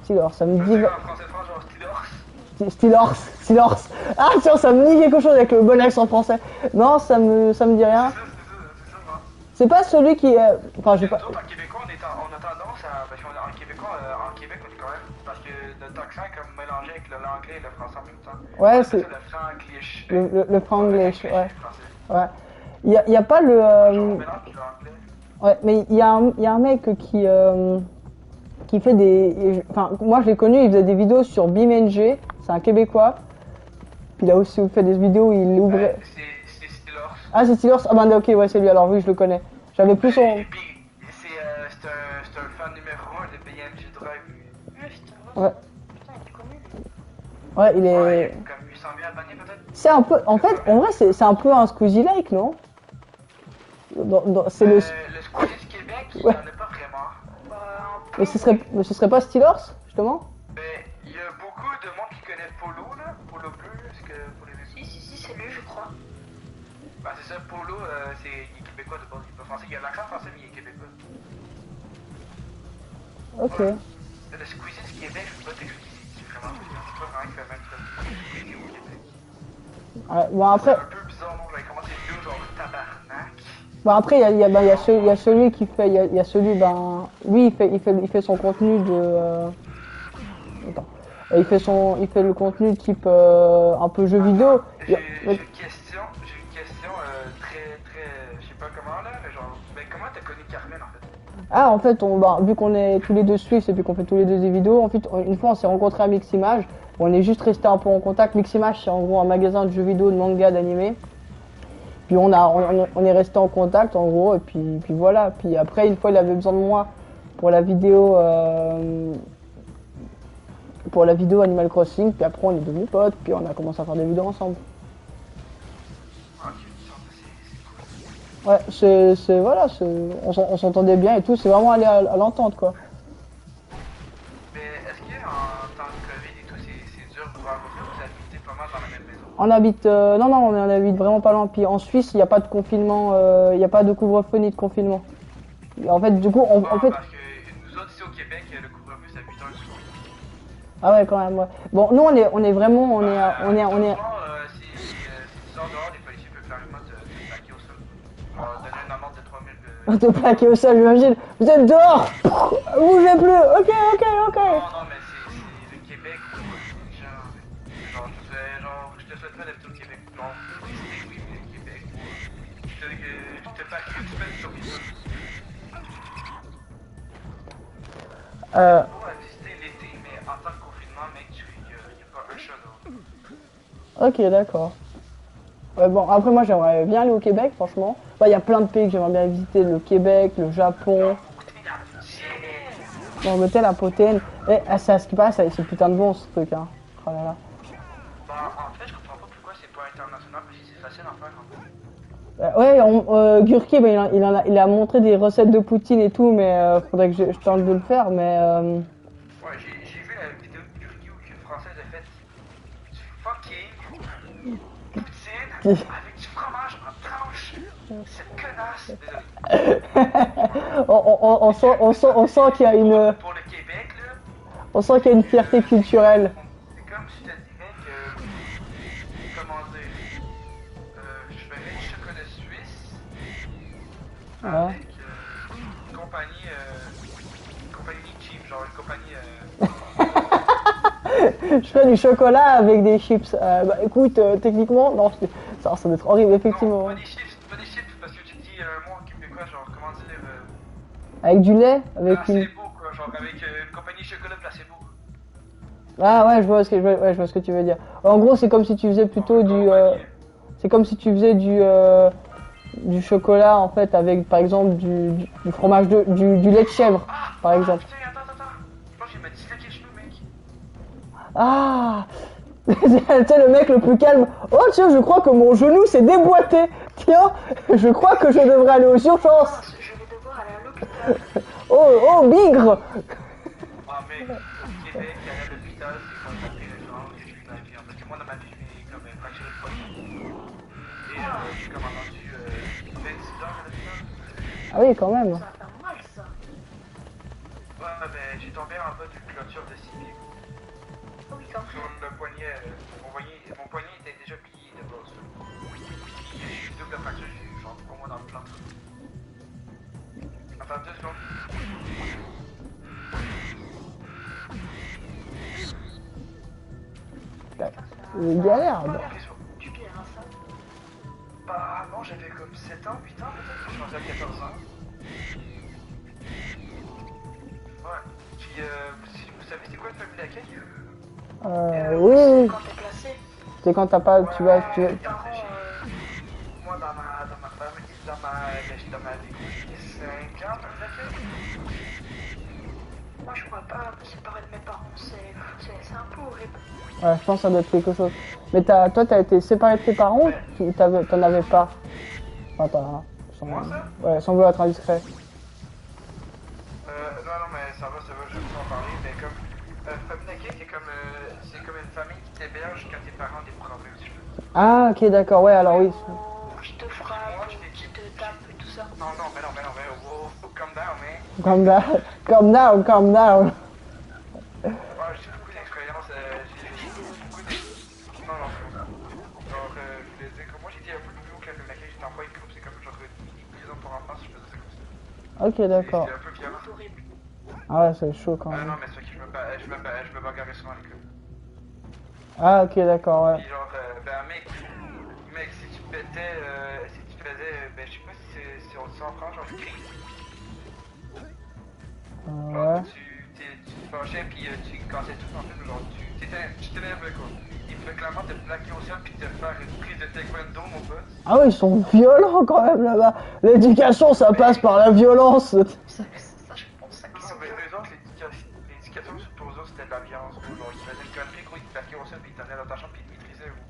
Steel Horse, ça me dit. En français, genre Steel Horse. Steel Horse. Ah tiens, ça me dit quelque chose avec le bon accent français. Non, ça me dit rien. C'est ça, non? C'est pas celui qui est. Enfin, j'ai pas. Nous autres, en québécois, on a tendance à. Parce qu'en Québécois, en Québec, on est quand même. Parce que notre accent est comme mélangé avec l'anglais et le français en même temps. Ouais, c'est. Le franglish, ouais. Ouais. Il y a pas le. Ouais, mais il y a un mec qui fait des. Enfin, moi je l'ai connu, il faisait des vidéos sur BeamNG, c'est un Québécois. Puis il a aussi fait des vidéos où il ouvrait. C'est Steel Horse. Ah, c'est Steel Horse. Ah, ben ok, ouais, c'est lui, alors oui, je le connais. J'avais plus son. C'est un fan numéro 1 de BeamNG Drive. Ouais. Putain, il est connu. Ouais, il est. Ouais, comme 800 000 abonnés peut-être. C'est un peu. En fait, en vrai, c'est un peu un Squeezie-like, non? C'est le. Le Squeezie Québec, il n'y en a pas vraiment. Mais ce serait pas Steel Horse, justement? Il y a beaucoup de monde qui connaît Polo, là. Polo bleu, est-ce que pour les Si, c'est lui, je crois. Bah c'est ça, Polo, il est québécois de base, il est pas français. Il a l'accent français, mais il est québécois. Ok. Ouais. Le Squeezie du Québec, je peux pas t'expliquer c'est vraiment c'est pas vraiment qu'il fait même Squeezie au Québec. Ouais, bon, après. C'est un peu bizarre, non? J'avais commencé vidéo genre tabarnak. Bon, après, il y a celui qui fait. Il y a celui, lui, il fait son contenu de. Attends. Il fait le contenu type un peu jeu vidéo. J'ai une question très, je sais pas comment là, mais genre, comment t'as connu Carmen en fait? Ah, en fait, vu qu'on est tous les deux suisses et puis qu'on fait tous les deux des vidéos, en fait, une fois on s'est rencontrés à Miximage, on est juste resté un peu en contact. Miximage, c'est en gros un magasin de jeux vidéo, de manga, d'animé. Puis on est resté en contact en gros, et puis voilà. Puis après, une fois, il avait besoin de moi pour la vidéo. Animal Crossing, puis après on est devenus potes, puis on a commencé à faire des vidéos ensemble. Ouais, voilà, on s'entendait bien et tout, c'est vraiment allé à l'entente quoi. Mais est-ce qu'en temps de Covid et tout, c'est dur pour vous habiter pas mal dans la même maison? On habite, non, mais on habite vraiment pas loin, puis en Suisse il n'y a pas de confinement, il n'y a pas de couvre-feu ni de confinement. Et en fait, du coup, Parce que nous autres ici au Québec, le couvre-feu c'est à 8h du soir. Ah ouais, quand même, ouais. Bon, nous on est vraiment, Si tu sors dehors, les policiers peuvent carrément te plaquer au sol. Donner une amende de 3000 On te plaqué au sol, j'imagine. Vous êtes dehors. Bougez plus. Ok. Non, mais c'est le Québec. Genre, je te souhaite pas d'habiter au Québec. Genre, oui, le Québec. Je te plaque une semaine sur les autres. Pour exister l'été, mais en temps de confinement, mec, il n'y a pas un chat dehors. Ok, d'accord. Ouais, bon, après moi j'aimerais bien aller au Québec, franchement. Il y a plein de pays que j'aimerais bien visiter, le Québec, le Japon. L'Angleterre, la Potène. Et c'est à ce qui paraît, c'est putain de bon ce truc, hein. Oh là là. En fait, je comprends pas pourquoi c'est pas international, parce que c'est facile à faire. Gurki, il a montré des recettes de poutine et tout, mais faudrait que je tente de le faire, mais. Ouais, j'ai vu la vidéo de Gurki où une Française a fait du fucking poutine avec du fromage en tranche. Cette connasse. on sent qu'il y a une. Pour le Québec, là. On sent qu'il y a une fierté culturelle. C'est comme si je te dirais que avec une compagnie cheap, genre une compagnie... Je fais du chocolat avec des chips. Bah écoute, techniquement, non, ça doit être horrible, effectivement. Non, pas des chips, parce que tu dis un mot en québécois, genre, comment dire... Avec du lait, avec une... placebo, quoi, genre, avec une compagnie chocolat placebo. Ah ouais, je vois ce que tu veux dire. En gros, c'est comme si tu faisais plutôt du... C'est comme si tu faisais du chocolat, en fait, avec, par exemple, du fromage du lait de chèvre, par exemple. Putain, attends. Je pense que j'ai disloqué le genou, mec. Ah. Tu sais, le mec le plus calme. Oh tiens, je crois que mon genou s'est déboîté. Tiens, je crois que je devrais aller aux urgences. Je vais devoir aller à l'hôpital. Oh, bigre. Ah, mec, au Québec, aller à l'hôpital, c'est quand t'as pris les gens, j'ai vu ma vie. En fait, moi, dans ma vie, j'ai comme fracturé le poignet. Et j'ai comme entendu 26 heures à l'hôpital. Ah oui, quand même. Ça va faire mal, ça. Ouais, ben, j'ai tombé en bas d'une clôture de 6 pieds. Oui, quand Sur le poignet, mon poignet était déjà plié de base. J'ai eu double fracture, j'ai eu genre au moins dans le plan. Attends 2 secondes. C'est galère. tu pierres à ça. Bah non, j'avais comme 7 ans, 8 ans peut-être, je pensais à 14 ans. Ouais, puis vous savez c'est quoi le famille d'accueil Oui. Quand t'es placé, C'est quand t'as pas... Tu vas... parents, moi dans ma famille, dans ma vie, j'ai 5 ans famille d'accueil. moi je pourrais pas me séparer de mes parents, c'est un peu horrible. Ouais, je pense que ça doit être quelque chose. Mais toi, t'as été séparé de tes parents ou t'en avais pas? Enfin, Moi, ça? Ouais, sans vouloir être indiscret. Non, mais ça va, je vais pas en parler, mais comme... famille d'accueil, c'est comme une famille qui t'héberge quand tes parents ont des problèmes, si je peux dire. Ah, ok, d'accord, ouais, alors oui. Qui te frappe, qui te tape et tout ça. Non, mais wow, calm down, man. Calm down. Ouais, j'ai beaucoup d'expérience, j'ai beaucoup de... Non, c'est bon. Genre, je voulais dire que moi j'étais un peu plus haut que la famille d'accueil, j'étais en point de groupe, c'est comme genre une prison pour enfants, si je peux dire ça comme ça. Ok, d'accord. C'était un peu violent. C'est horrible. Ah ouais, c'est chaud quand Ah même. non, mais c'est vrai que je me bagarrais souvent à l'école. Ah, ok, d'accord, ouais. Puis genre, ben mec, si tu pétais, si tu faisais, ben je sais pas si on dit ça en France, genre du cri. Ouais. Tu te fâchais puis tu cassais tout en fait, genre tu t'énervais quoi. Il pouvait clairement te plaquer au sol puis te faire une prise de taekwondo mon pote. Ah oui, ils sont violents quand même là-bas. L'éducation, ça passe par la violence. Ça, je pense ça qu'ils Non sont mais violents. eux autres, l'éducation pour eux autres c'était de la violence gros, genre ils faisaient une connerie gros, ils te plaquaient au sol puis ils t'amenaient dans ta chambre puis ils te maîtrisaient gros.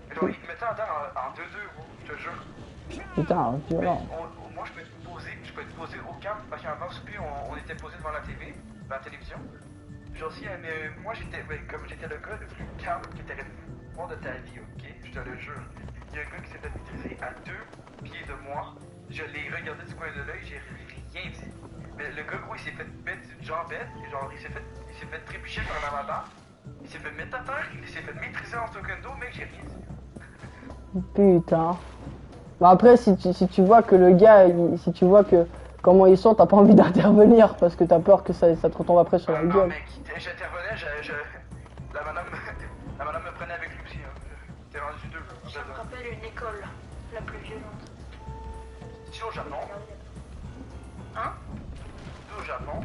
Mais genre ils te mettaient en terre en 2-2 gros, je te jure. Putain, violent. Moi je peux te poser au camp parce qu'en souper on était posé devant la TV, devant la télévision. Genre aussi, mais moi j'étais, comme j'étais le gars le plus calme que t'aurais pu voir de ta vie, ok? Je te le jure. Il y a un gars qui s'est fait maîtriser à 2 pieds de moi. Je l'ai regardé du coin de l'œil, j'ai rien dit. Mais le gars gros il s'est fait mettre une jambette, et genre il s'est fait trébucher par la madame. Il s'est fait mettre à terre, il s'est fait maîtriser en taekwondo, mec j'ai rien dit. Putain. Bon après, si tu vois que le gars, si tu vois que comment ils sont, t'as pas envie d'intervenir parce que t'as peur que ça te retombe après sur la Non gueule. mec, j'intervenais, la madame me prenait avec lui aussi, hein. T'es rendu 2. Ça me rappelle une école, la plus violente. C'est au Japon. Hein? C'est au Japon.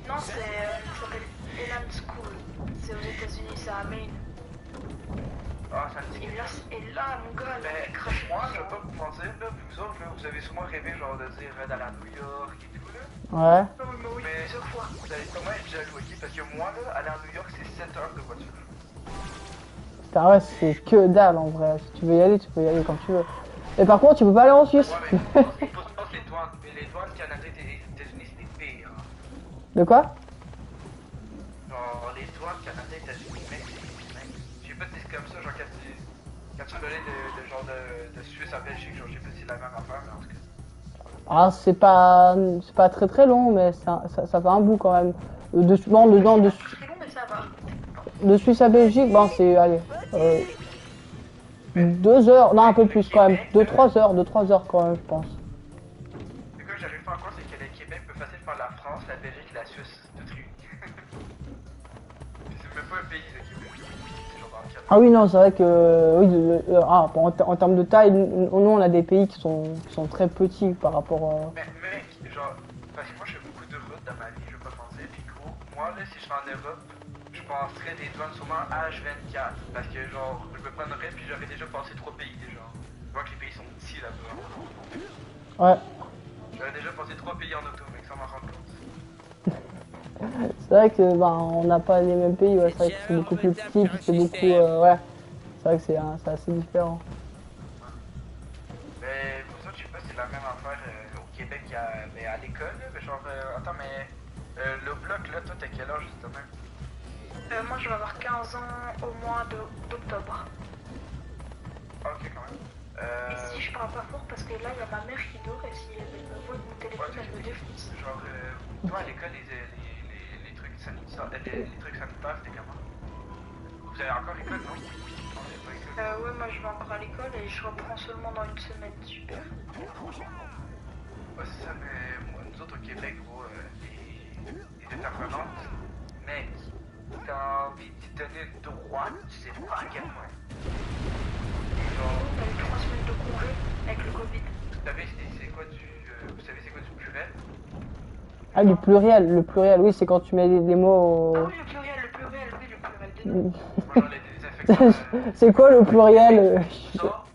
Non, ça s'appelle Elan School. C'est aux États-Unis, c'est à Maine. Ah, ça me dit. Et là, mon gars, là, Mais il crache. moi, je vais pas vous mentir, là, vous autres, là, vous avez sûrement rêvé genre de dire d'aller à New York et tout, là. Ouais. Oui, plusieurs fois. Vous allez sûrement être jaloux, ok? Parce que moi, là, aller à New York, c'est 7 heures de voiture. Putain, ouais, c'est que dalle en vrai. Si tu veux y aller, tu peux y aller quand tu veux. Et par contre, tu peux pas aller en Suisse. Ouais, mais il faut se passer les douanes Canada et les États-Unis, c'est des pires. Hein. De quoi? Genre, les douanes Canada et États-Unis, mec, je sais pas si c'est comme ça, genre, quand tu parlais de Suisse à Belgique, genre, je sais pas si c'est la même affaire, mais en tout cas. Ah, c'est pas très long, mais ça fait un bout quand même. De C'est long, mais ça va. De Suisse à Belgique, bon, c'est, allez, 2 heures, non, un peu plus quand même. 2-3 heures quand même, je pense. que j'arrive pas encore, c'est que le Québec peut facilement faire la France, la Belgique, la Suisse, toutes réunies. C'est même pas un pays, le Québec. C'est genre dans le cadre. Ah oui, non, c'est vrai que oui, en termes de taille, nous on a des pays qui sont très petits par rapport à... Mais mec, genre, parce que moi je fais beaucoup de routes dans ma vie, je vais pas penser, puis gros, moi là, si je suis en Europe, je passerais des douanes sûrement H24, parce que genre, je me prendrais, puis j'aurais déjà passé 3 pays déjà. Je vois que les pays sont petits là-bas. Ouais, J'aurais déjà passé 3 pays en auto, mec, sans m'en rendre compte. c'est vrai que on n'a pas les mêmes pays, ouais, c'est vrai que c'est beaucoup plus petit, puis c'est beaucoup... ouais, c'est vrai que c'est assez différent. Mais pour ça, je sais pas si c'est la même affaire au Québec mais à l'école, là, mais genre, attends, mais le bloc là, toi t'as quel âge justement? Moi, je vais avoir 15 ans au mois d'octobre. Ah, ok, quand même. Et si je parle pas fort, parce que là, il y a ma mère qui dort, et si elle me voit mon téléphone, elle me défonce. Genre, toi à l'école, les trucs sanitaires, les trucs sanitaires, c'était comment? Vous avez encore école, non? Non, vous avez pas école. Ouais, moi, je vais encore à l'école, et je reprends seulement dans une semaine. Super. Ouais, c'est ça, mais moi, nous autres au Québec, gros, les intervenantes, mec, t'as envie de donner le droit, tu sais pas à quel point. Genre, On a eu 3 semaines de congé avec le Covid. vous savez c'est quoi du pluriel? Ah, le pluriel, oui, c'est quand tu mets des mots... Ah oui, le pluriel, oui, le pluriel des noms. Moi, genre les désinfectants. C'est quoi le pluriel? Sors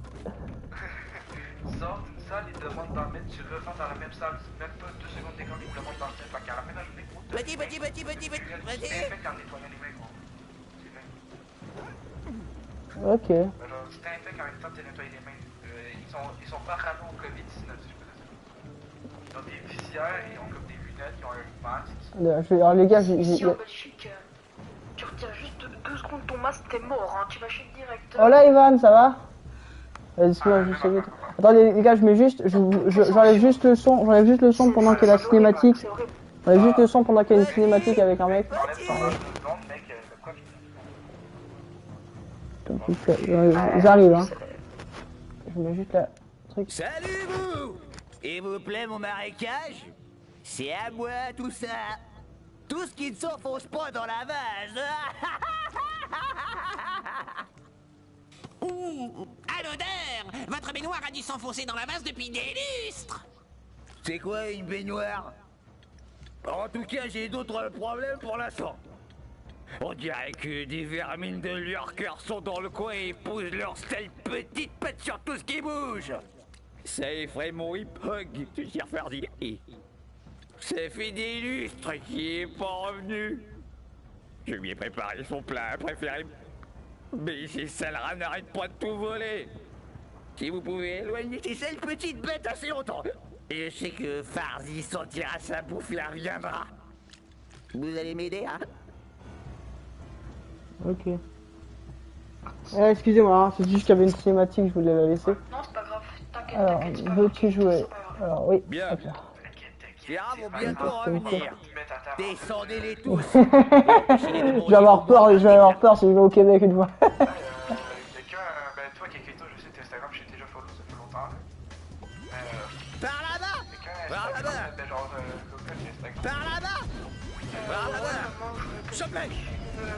d'une salle, ils demandent d'en mettre, tu rentres dans la même salle, même pas 2 secondes d'écart, ils te demandent d'en mettre. Fait qu'à la fin de la journée, gros, t'as Petit, petit, petit, petit, petit, tu petit. t'infectes en nettoyant les mains, gros. C'est vrai. Ok. Genre, tu t'infectes en même temps que tu nettoies les mains. Ils sont pas ravis au COVID-19, si je peux dire ça. Ils ont des visières, ils ont comme des lunettes, ils ont un masque. Alors les gars, Ici en Belgique, tu retires juste 2 secondes ton masque, t'es mort, hein. Tu vas chez le directeur. Oh là, Ivan, ça va? Laisse-moi juste... Attendez les gars, je mets juste... J'enlève juste le son, pendant qu'il y a la cinématique. C'est horrible. J'enlève juste le son pendant qu'il y a une cinématique avec un mec. J'arrive, hein. Je mets juste la truc. Salut vous! Il vous plaît mon marécage? C'est à moi tout ça! Tout ce qui ne s'enfonce pas dans la vase! Ouh, à l'odeur! Votre baignoire a dû s'enfoncer dans la vase depuis des lustres! C'est quoi une baignoire? En tout cas, j'ai d'autres problèmes pour l'instant. On dirait que des vermines de Lurker sont dans le coin et posent leurs sales petites pattes sur tout ce qui bouge. Ça effraie mon hip-hog, cher Ferdi. Ça fait des lustres qui est pas revenu. Je lui ai préparé son plat préféré. Mais ces sales rats n'arrêtent pas de tout voler. Si vous pouvez éloigner ces sales petites bêtes assez longtemps. Et je sais que Farzi sentira sa bouffe et reviendra. Vous allez m'aider, hein? Ok. Excusez-moi, hein, c'est juste qu'il y avait une cinématique, je voulais la laisser. Non, c'est pas grave. T'inquiète, Alors, t'inquiète, c'est pas veux-tu grave. jouer? C'est pas grave. Alors, oui. Bien. Hop là. Les rats vont bientôt revenir. Descendez-les tous. Je vais avoir peur si je vais au Québec une fois. Quelqu'un, ben toi, Keketo, je sais que Instagram, je suis déjà follow, ça fait longtemps. Par là-bas! Par là-bas! Ben genre, local Instagram. Par là-bas! Par là-bas! Moi, je veux Chope-les!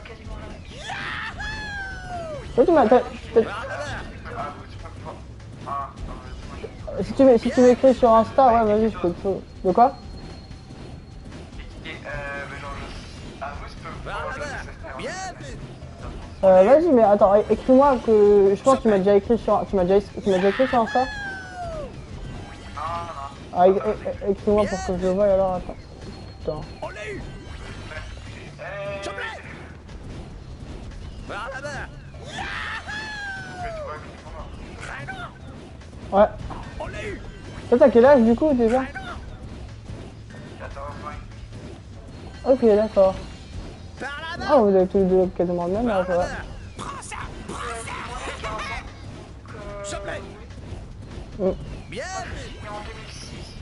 quasiment la même. Toi, tu m'as... Par là-bas! Ah, oui, tu peux me voir. Ah, moi, Si tu m'écris sur Insta, ouais, vas-y, je peux te... De quoi? ben genre, ah, oui, tu peux me Par voir. là-bas! Bien vu! Vas-y, mais attends, écris-moi que... Je pense que tu m'as déjà écrit sur... Tu m'as déjà écrit sur Insta? Ah, écris-moi pour que je le voie, alors, attends. Putain. On l'a eu! Chope-les! Par là-bas! Ouais. On l'a eu! Toi, t'as quel âge, du coup, déjà? 14, 20. Ok, d'accord. Par là-bas! Ah, vous avez tous les deux quasiment le même âge, ouais. Prends ça! Chope-les! Mm. Bien vu!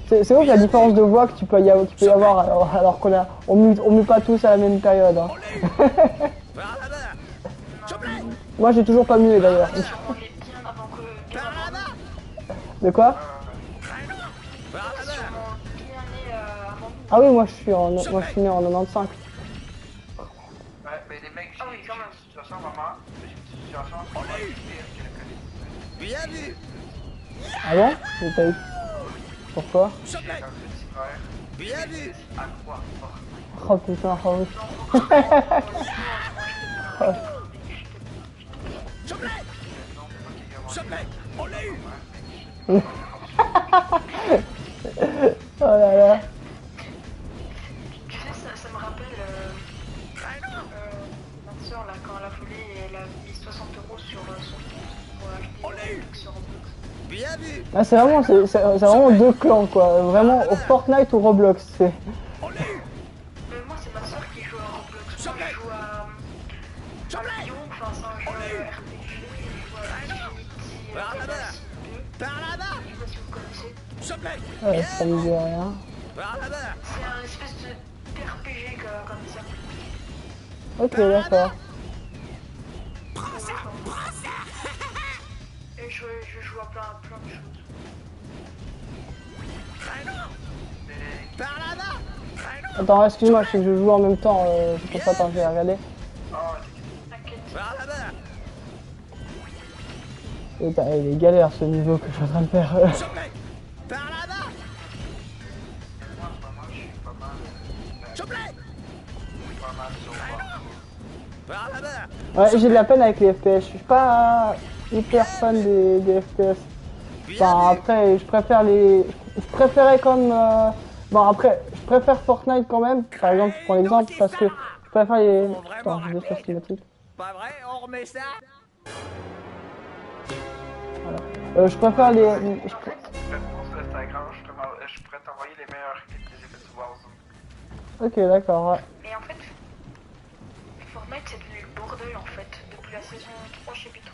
C'est ouf la différence de voix que tu peux y avoir alors on mue pas tous à la même période. Hein. Par là-bas! Chope-les! Moi j'ai toujours pas mué d'ailleurs. On est bien avant que... Par là-bas! De quoi? Par là-bas! Ah oui, moi je suis né en 95. Ouais, mais les mecs, j'ai une situation vraiment. J'ai une situation vraiment pire que le Bien vu. Ah bon? J'ai pas eu. Pourquoi? j'ai un petit frère. Bien vu. À quoi? Oh putain, oh oui. On l'a eu. Oh là là. Tu sais, ça me rappelle ma soeur là, quand elle a volé, elle a mis 60 € sur son compte pour acheter sur Roblox. Bien vu. Ah, c'est vraiment deux clans quoi. Vraiment au Fortnite ou Roblox. C'est. Moi, c'est ma soeur qui joue à Roblox. Moi, je joue à Lyon, enfin, c'est un jeu RPG. Je joue à Infinity Par là-bas. Par là-bas. Je sais pas si vous connaissez. Ouais, ça me dit rien. Par là-bas. C'est un espèce de RPG comme ça. Ok, d'accord. Et je joue à plein de choses. Par là-bas. Attends, excuse-moi, je sais que je joue en même temps. C'est pour ça, attends, je vais regarder. T'inquiète. Par là-bas. Putain, il est galère ce niveau que je suis en train de faire. Par là-bas. Moi, en ce moment, je suis pas mal. Pas mal sur Par là-bas. Ouais, j'ai de la peine avec les FPS. Je suis pas hyper fan des FPS. Enfin, après, je préférais comme. Bon, après, je préfère Fortnite quand même. Par exemple, je prends l'exemple parce que je préfère les. Attends, je détruis cinématique. Pas vrai, on remet ça. Je préfère les. Sur Instagram, je pourrais t'envoyer les meilleurs clips que j'ai fait sur Warzone. Ok, d'accord, ouais. Et en fait, Fortnite c'est devenu le bordel en fait, depuis la saison 3 chapitre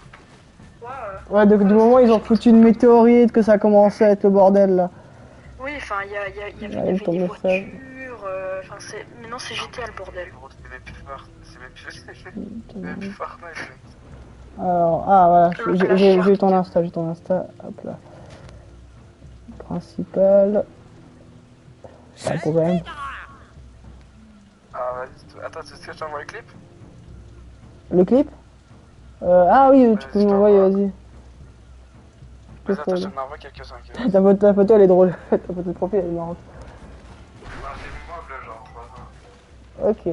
3. Ouais, donc du moment où ils ont foutu une météorite, que ça commençait à être le bordel là. Oui, enfin, il y avait il des tombe voitures, enfin, maintenant c'est GTA le bordel. C'est même plus fort, c'est même plus Fortnite. Alors, ah voilà, j'ai eu ton Insta, hop là. Principal. Pas de problème. Ah, vas-y, attends, tu sais que je t'envoie le clip? Le clip ah oui, tu peux m'envoyer, vas-y. Vas-y, attends, je t'en envoie quelques-uns. Ta photo elle est drôle, ta photo de profil elle est marrante. Non, c'est moi, le genre, 3 ans. Ok. Je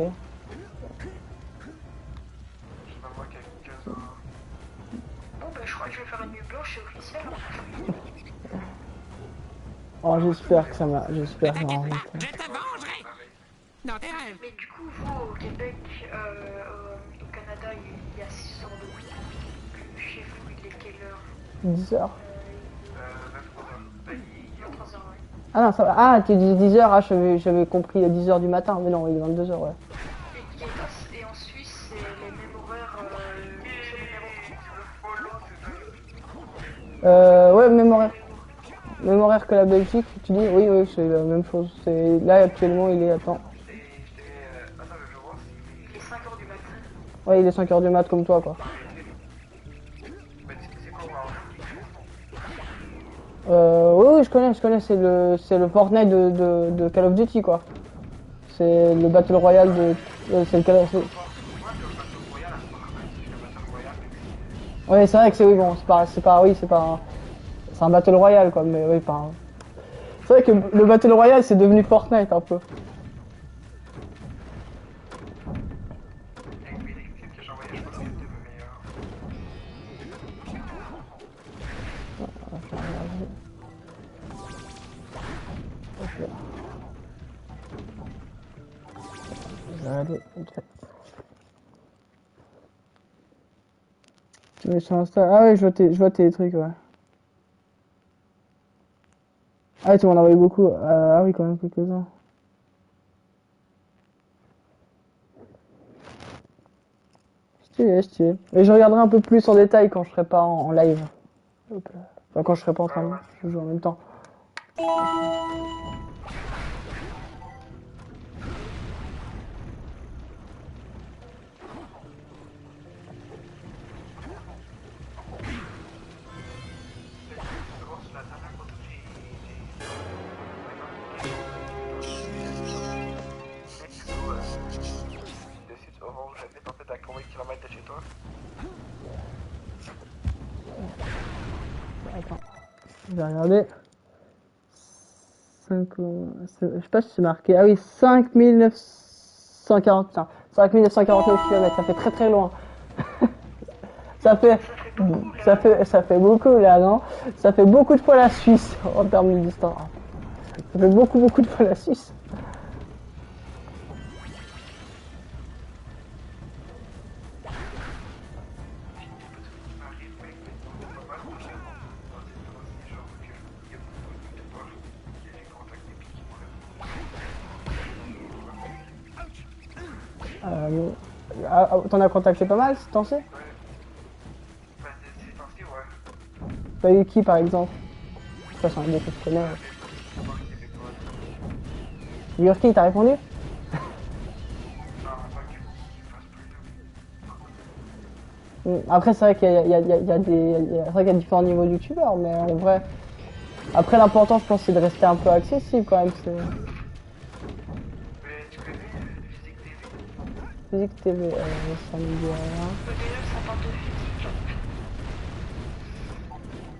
t'envoie quelques-uns. Bon, bah, je crois que je vais faire une nuit blanche, c'est officiel. Oh, j'espère que ça m'a. J'espère que ça m'a. Je te vengerai dans tes rêves. Mais du coup, vous, au Québec, au Canada, il y a 6 heures de nuit. Chez vous, il est quelle heure 10 heures. 23 heures. Il est 3 heures, ouais. Ah non, ça va. Ah, tu dis 10 heures, ah, j'avais compris à 10 heures du matin, mais non, il est 22 heures, ouais. Et en Suisse, c'est les mêmes horaires Ouais, même horaire que la Belgique, tu dis? Oui, oui, c'est la même chose. Là, actuellement, il est. Attends. Il est 5 heures du matin. Ouais, il est 5 heures du mat comme toi, quoi. Oui, je connais, c'est le Fortnite de Call of Duty, quoi. C'est le Battle Royale c'est le Call of Duty. Ouais, c'est vrai que oui, bon, c'est un Battle Royale, quoi, mais oui, pas. C'est vrai que le Battle Royale, c'est devenu Fortnite, un peu. Regardez, tu mets sur Insta. Ah ouais, je vois tes trucs, ouais. Ah ouais, tu m'en as envoyé beaucoup. Ah oui, quand même, quelques-uns. Stylé. Et je regarderai un peu plus en détail quand je serai pas en live. Hop là. Enfin, quand je serai pas en train de jouer en même temps. Je vais regarder. 5, je sais pas si c'est marqué. Ah oui, 5940. 5949 km, ça fait très très loin. ça fait beaucoup là, non? Ça fait beaucoup de fois la Suisse en termes de distance. Ça fait beaucoup de fois la Suisse. T'en as contacté pas mal, t'en sais? Bah, ces temps-ci, ouais. T'as eu qui par exemple? Ça, c'est un des que je connais. Yurki, t'as répondu? Après, c'est vrai qu'il y a différents niveaux de youtubeurs, mais en vrai. Après, l'important, je pense, c'est de rester un peu accessible quand même. Mais tu connais Physique TV, ça me dit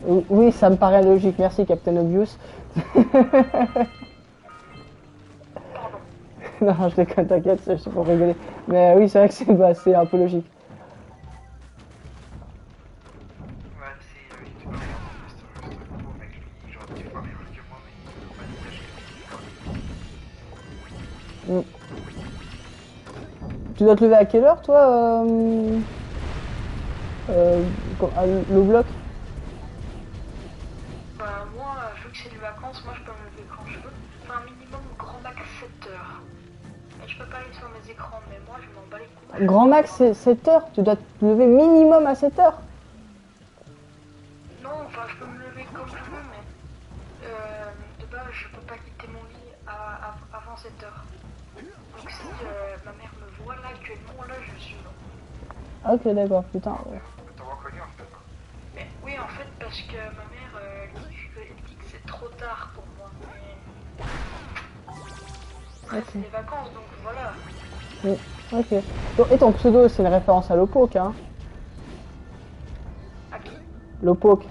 rien. Oui, ça me paraît logique. Merci, Captain Obvious. Non, je déconne, t'inquiète, c'est pour rigoler. Mais oui, c'est vrai que c'est un peu logique. Ouais, c'est youtubeur, c'est un gros mec, lui, genre 10 fois meilleur que moi, mais il peut pas dire que Tu dois te lever à quelle heure, toi le bloc? Bah moi, vu que c'est les vacances, moi je peux me lever quand je veux. Enfin, minimum grand max 7 heures. Et je peux pas aller sur mes écrans, mais moi je m'en bats les couilles. Grand max, c'est 7 heures. Tu dois te lever minimum à 7 heures. Non, enfin je peux me lever comme je veux, mais de base je peux pas quitter mon lit avant 7 heures. Donc si ma mère me voit là actuellement, là je suis non. Ok, d'accord, putain. Ouais. t'avoir connu en fait. Mais oui, en fait, parce que ma mère dit que c'est trop tard pour moi. Mais... c'est des vacances, donc voilà. Ok. Et ton pseudo, c'est une référence à Lowpoke, hein? À qui? Lowpoke.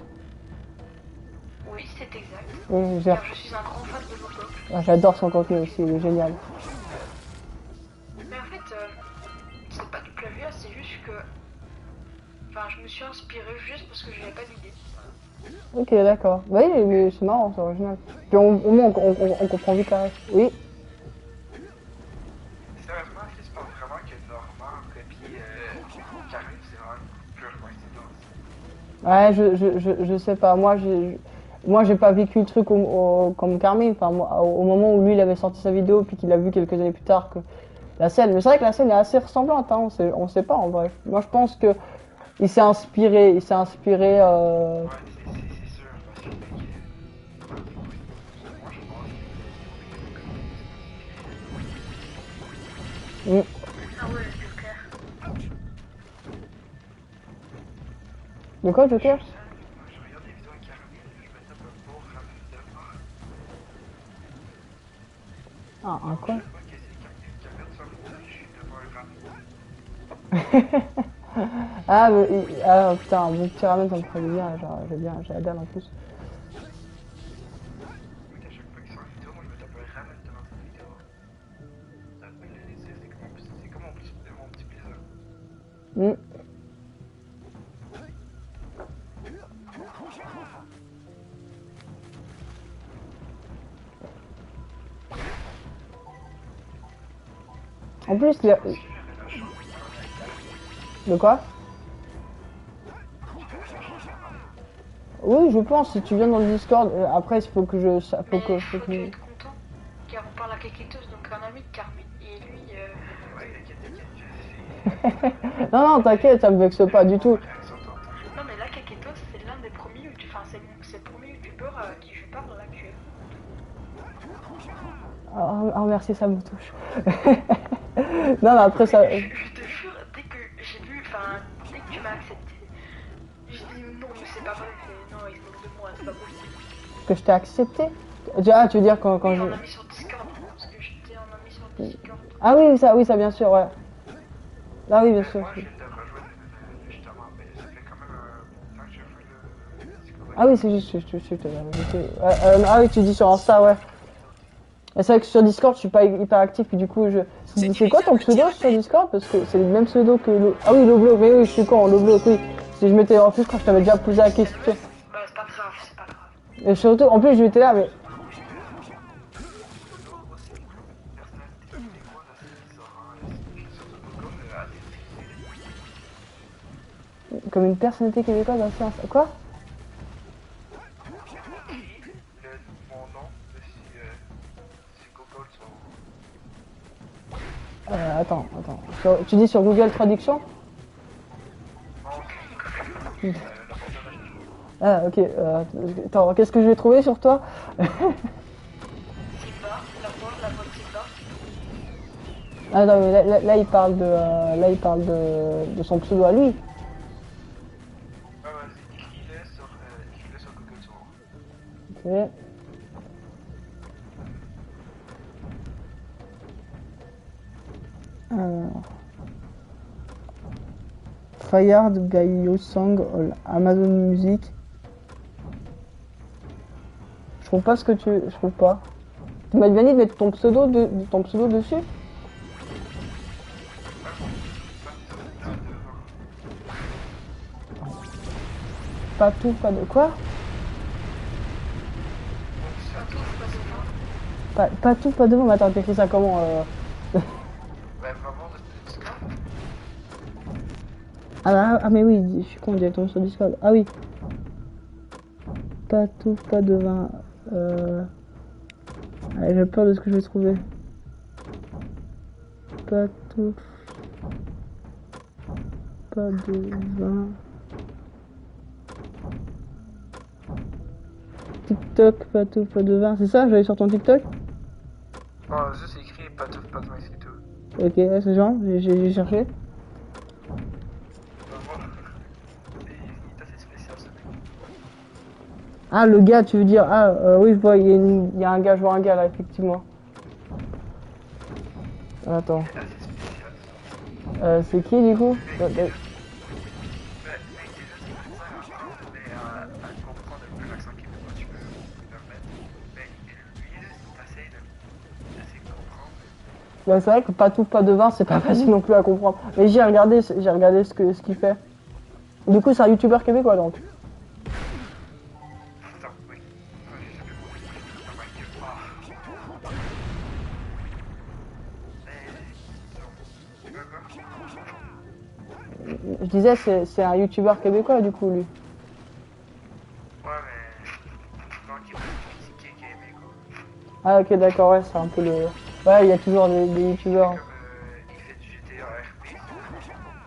Oui, c'est exact. Oui, Car je suis un grand fan de Lowpoke. Ah, j'adore son contenu aussi, il est génial. Mais en fait, c'est pas du plagiat, c'est juste que... Enfin, je me suis inspiré juste parce que j'avais pas d'idée. Ok, d'accord. Bah oui, mais c'est marrant, c'est original. Puis au moins, on comprend vite la ref. Oui. Sérieusement, est-ce que tu penses vraiment que Normand copie Karine, c'est vraiment une pure coïncidence? Ouais, je sais pas. Moi, j'ai pas vécu le truc comme Carmine. Enfin, moi, au moment où lui, il avait sorti sa vidéo, puis qu'il a vu quelques années plus tard que la scène. Mais c'est vrai que la scène est assez ressemblante, hein. On sait pas en vrai. Moi, je pense que il s'est inspiré. Ouais, c'est sûr, parce que moi je pense Ah ouais, Joker. De quoi, Joker? je regarde des vidéos avec Karine, je me tape un beau ramène de mort. Ah, un quoi? Je vois que c'est Karine sur le coup, je suis devant le ramène. Ah, putain, un bon petit ramen, ça me ferait bien. Genre, j'ai la dalle en plus. À chaque fois qu'ils sont en vidéo, moi je me tape un ramène devant cette vidéo. C'est comme mon petit plaisir. En plus, de quoi? Oui, je pense, si tu viens dans le Discord, après, il faut que je... Mais faut que être content, car on parle à Kakitos, donc un ami de Carmine. Et lui, Non, t'inquiète, ça me vexe pas du tout. Non, mais là, Kakitos, c'est l'un des premiers youtubeurs, enfin, c'est le premier youtubeur à qui je parle actuel. Oh, merci, ça me touche. Non, mais après, ça... Je te jure, dès que j'ai vu, enfin, dès que tu m'as accepté, j'ai dit non, mais c'est pas vrai, non, il se moque de moi, c'est pas possible. Que je t'ai accepté? Ah, tu veux dire quand Oui, je... on a mis sur Discord, parce que j'étais en ami sur Discord. Ah oui, ça, bien sûr, ouais. Ah oui, bien sûr. Moi, je viens de rejoindre justement, mais ça fait quand même un temps que je joue le Discord. Ah oui, c'est juste, ah oui, tu dis sur Insta, ouais. Et c'est vrai que sur Discord, je suis pas hyper actif, puis du coup, c'est quoi ton pseudo sur Discord? Parce que c'est le même pseudo que Ah oui, Lobloc, mais oui, je suis con, Lobloc, oui. Si je m'étais en plus, quand je t'avais déjà posé la question. Bah, c'est pas grave, c'est pas grave. Et surtout, en plus, je m'étais là, mais. Comme une personnalité québécoise assez Insta. Quoi? Mon nom, si Google sont... Attends. Tu dis sur Google Traduction? Ah, ok. Attends, qu'est-ce que je vais trouver sur toi? Silva, la voix de Silva. Ah non, mais là, il parle de son pseudo à lui. Ah ouais, écris-le sur Google Source. Ok. Alors. Fired by your song on Amazon Music. Je trouve pas ce que tu... Je trouve pas. Tu m'as dit de mettre ton pseudo dessus? Pas tout, pas de... Quoi? Pas tout, pas de mots. Mais attends, t'écris ça comment Ouais, vraiment, Ah mais oui, je suis con, directement sur Discord. Ah oui. Pas tout, pas de vin. Allez, j'ai peur de ce que je vais trouver. Pas tout. Pas de vin. TikTok, pas tout, pas de vin. C'est ça? J'allais sur ton TikTok? non, juste écrit pas tout, pas de main, c'est tout. Ok, ouais, c'est genre, j'ai cherché. Il est assez spécial ce mec. Ah, le gars, tu veux dire? Ah, oui, je vois, il y a un gars, je vois un gars là, effectivement. Attends. Il est assez spécial. C'est qui du coup? Mais déjà c'est comme ça, mais à comprendre un peu l'accent québécois, tu peux le remettre. Mais lui, t'essayes de comprendre. Ouais, c'est vrai que pas tout, pas de vin, c'est pas facile non plus à comprendre. Mais j'ai regardé ce qu'il fait. Du coup, c'est un youtubeur québécois donc. Attends, oui. Moi, j'ai jamais compris. Je disais, c'est un youtubeur québécois du coup, lui. Ouais, mais. Non, qui veut critiquer québécois. Ah, ok, d'accord, ouais, c'est un peu le. Ouais, il y a toujours des youtubeurs. Comme il fait du GTA RP.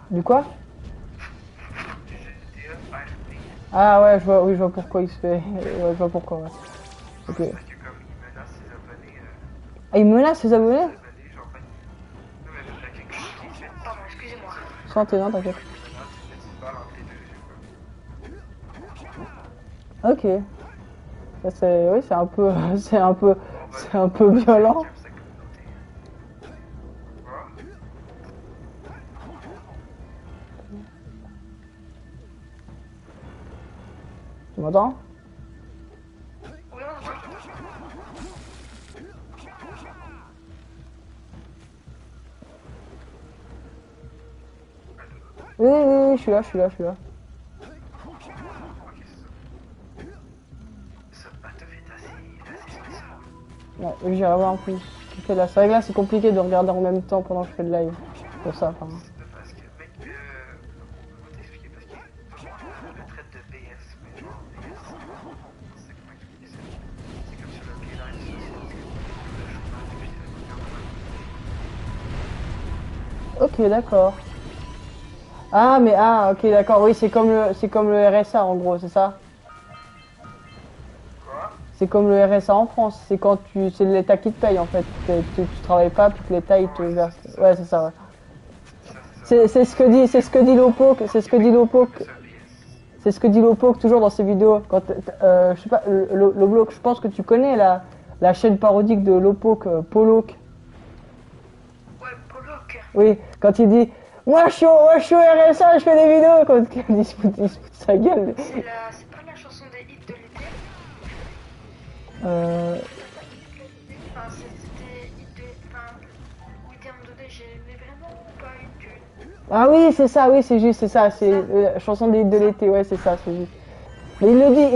Du quoi? Du GTA RP. Ah, ouais, je vois pourquoi il se fait. Ouais, je vois pourquoi, ouais. Ok. C'est que comme il menace ses abonnés. Ah, il menace ses abonnés? Genre, pas. Non, mais il y a quelqu'un qui fait. Pardon, excusez-moi. Santé, non, t'inquiète. Il menace, il met une balle entre les deux yeux, quoi. Ok. Ça, oui, c'est un peu, c'est un peu violent. Tu m'entends? Oui, on entend. Oui, je suis là. Ça va te fait assez spécial. Ouais, j'irai voir en plus. Ce fait là. C'est vrai que là, c'est compliqué de regarder en même temps pendant que je fais le live. Pour ça, enfin. Parce que, mec, on va t'expliquer parce que le trait de BS, mais genre BS, c'est comment expliquer ça? C'est comme sur le village social, Ok, d'accord. Ah, mais ok, d'accord. Oui, c'est comme le RSA en gros, c'est ça? Quoi? C'est comme le RSA en France. C'est quand c'est l'État qui te paye en fait. Tu travailles pas, puis que l'État il te verse. Ouais, c'est ça. Ouais. C'est ce que dit Lowpoke. C'est ce que dit Lowpoke. C'est ce que dit Lowpoke toujours dans ses vidéos. Quand je sais pas, Lowpoke, je pense que tu connais la chaîne parodique de Lowpoke, Pollock. Ouais, Pollock. Oui, quand il dit moi je suis au RSA, je fais des vidéos, quand il se fout de sa gueule. C'est pas la chanson des hits Enfin, William Daudet, j'aimais vraiment pas une thune. Ah oui, c'est ça, oui, c'est juste, c'est ça, c'est la chanson de l'été, ouais, c'est ça, c'est juste. Mais il le dit,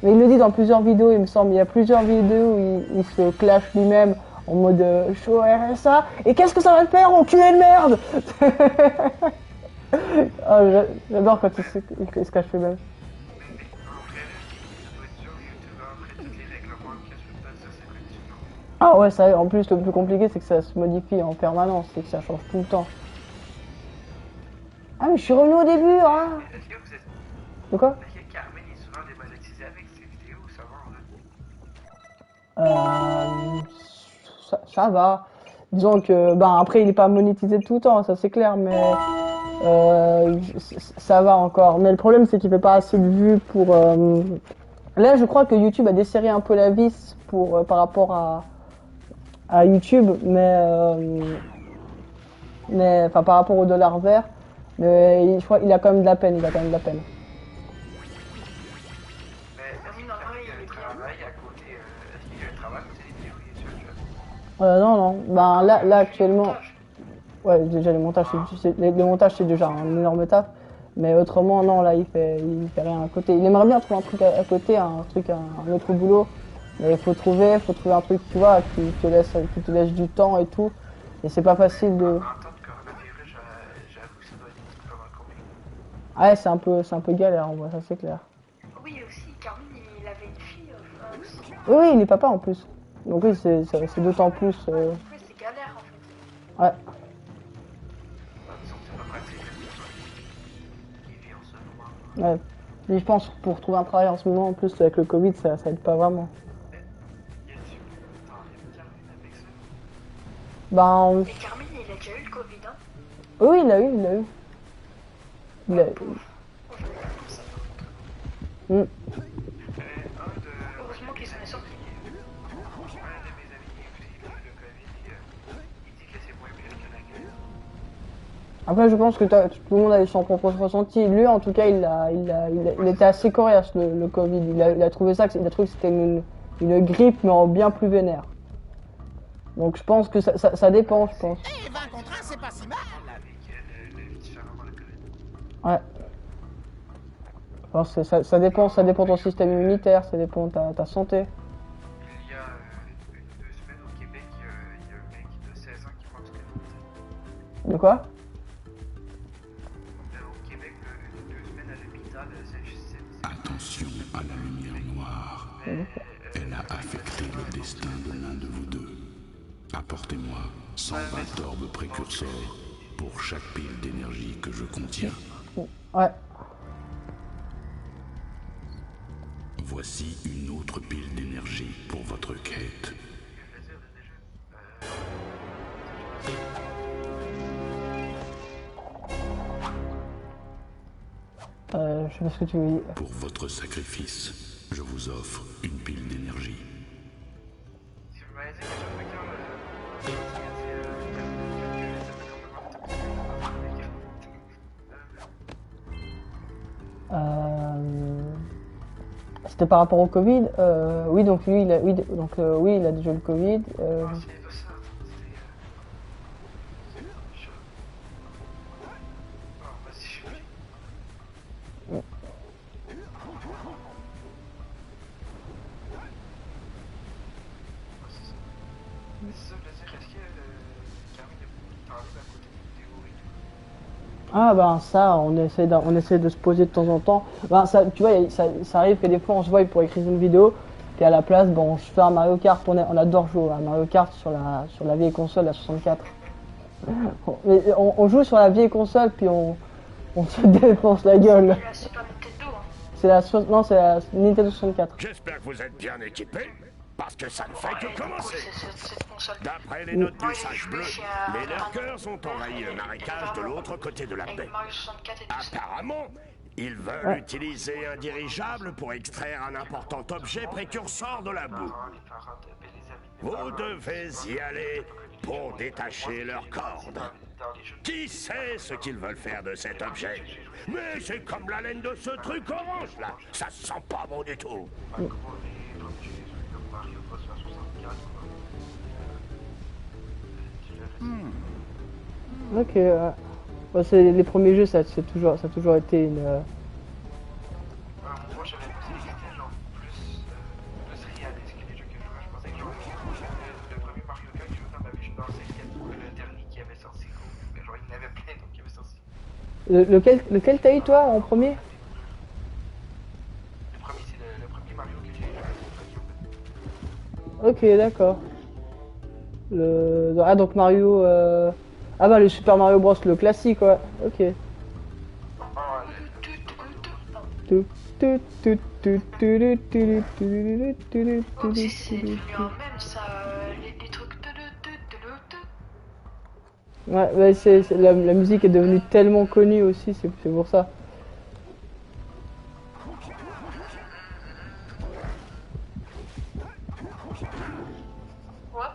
mais il le dit dans plusieurs vidéos, il me semble. Il y a plusieurs vidéos où il se clash lui-même en mode show RSA. Et qu'est-ce que ça va te faire, enculé de merde. Oh, j'adore quand il se cache lui-même. Ah ouais, ça, en plus, le plus compliqué, c'est que ça se modifie en permanence, c'est que ça change tout le temps. Ah, mais je suis revenu au début, hein. De quoi? Ça va. Disons que, après, il est pas monétisé tout le temps, ça c'est clair, mais ça va encore. Mais le problème, c'est qu'il fait pas assez de vues pour. Là, je crois que YouTube a desserré un peu la vis par rapport à YouTube, mais par rapport au dollar vert. Mais je crois qu'il a quand même de la peine. Non. Là actuellement, ouais, déjà les montages c'est déjà un énorme taf. Mais autrement, non, là il fait rien à côté. Il aimerait bien trouver un truc à côté, un autre boulot. Mais il faut trouver un truc, tu vois, qui te laisse du temps et tout. Et c'est pas facile de. Ouais, c'est un peu galère en vrai, ça c'est clair. Oui, aussi, Carmine, il avait une fille aussi. Oui, il est papa en plus. Donc oui, c'est d'autant plus. Ouais, c'est galère en fait. Ouais. Ouais. Et je pense pour trouver un travail en ce moment, en plus avec le Covid, ça aide pas vraiment. Et Carmine, il a déjà eu le Covid, hein? Oui, il a eu. Heureusement qu'il s'en est sorti. Après, je pense que tout le monde a eu son propre ressenti. Lui, en tout cas, il était assez coriace, le Covid. Il a trouvé que c'était une grippe, mais en bien plus vénère. Donc, je pense que ça dépend, je pense. Eh, 20 contre 1, c'est pas si mal. Ouais. Je pense que ça dépend de ton système immunitaire, ça dépend de ta santé. Il y a 1 ou 2 semaines au Québec, il y a un mec de 16 ans qui croit que c'était mortel. De quoi? Au Québec, 1 ou 2 semaines à l'hôpital, Attention à la lumière noire. Elle a affecté le destin de l'un de vous deux. Apportez-moi 120 orbes précurseurs pour chaque pile d'énergie que je contiens. Ouais. Voici une autre pile d'énergie pour votre quête. Je sais pas ce que tu veux dire. Pour votre sacrifice, je vous offre une pile d'énergie. Si vous m'avez dit que C'était par rapport au Covid. Oui, donc lui, il a déjà le Covid. Ah ça, on essaie de se poser de temps en temps. Ça, tu vois, ça arrive que des fois on se voit pour écrire une vidéo, puis à la place, je fais un Mario Kart. On adore jouer à Mario Kart sur la vieille console, la 64. On joue sur la vieille console, puis on se défonce la gueule. C'est la Nintendo 64. J'espère que vous êtes bien équipés, parce que ça ne fait que commencer. D'après les notes du Sage Bleu, les lurkers ont envahi le marécage de l'autre côté de la baie. Apparemment, ils veulent utiliser un dirigeable pour extraire un important objet précurseur de la boue. Vous devez y aller pour détacher leurs cordes. Qui sait ce qu'ils veulent faire de cet objet? Mais c'est comme la laine de ce truc orange là. Ça sent pas bon du tout. Ok, ouais, c'est les premiers jeux, ça a toujours été une. Moi j'avais pensé que c'était genre plus réaliste que les jeux que je jouais. Je pensais que genre, le premier Mario Kart que je jouais dans ma vie, je pensais que c'était le dernier qui avait sorti. Mais genre il y en avait plein d'autres qui avaient sorti. Lequel t'as eu toi en premier? Le premier c'est le premier Mario que j'ai joué. Ok, d'accord. Ah donc Mario... Ah bah le Super Mario Bros, le classique, ouais. Ok. Comme si c'est devenu un même, ça. Les trucs. Ouais, la musique est devenue tellement connue aussi, c'est pour ça. What?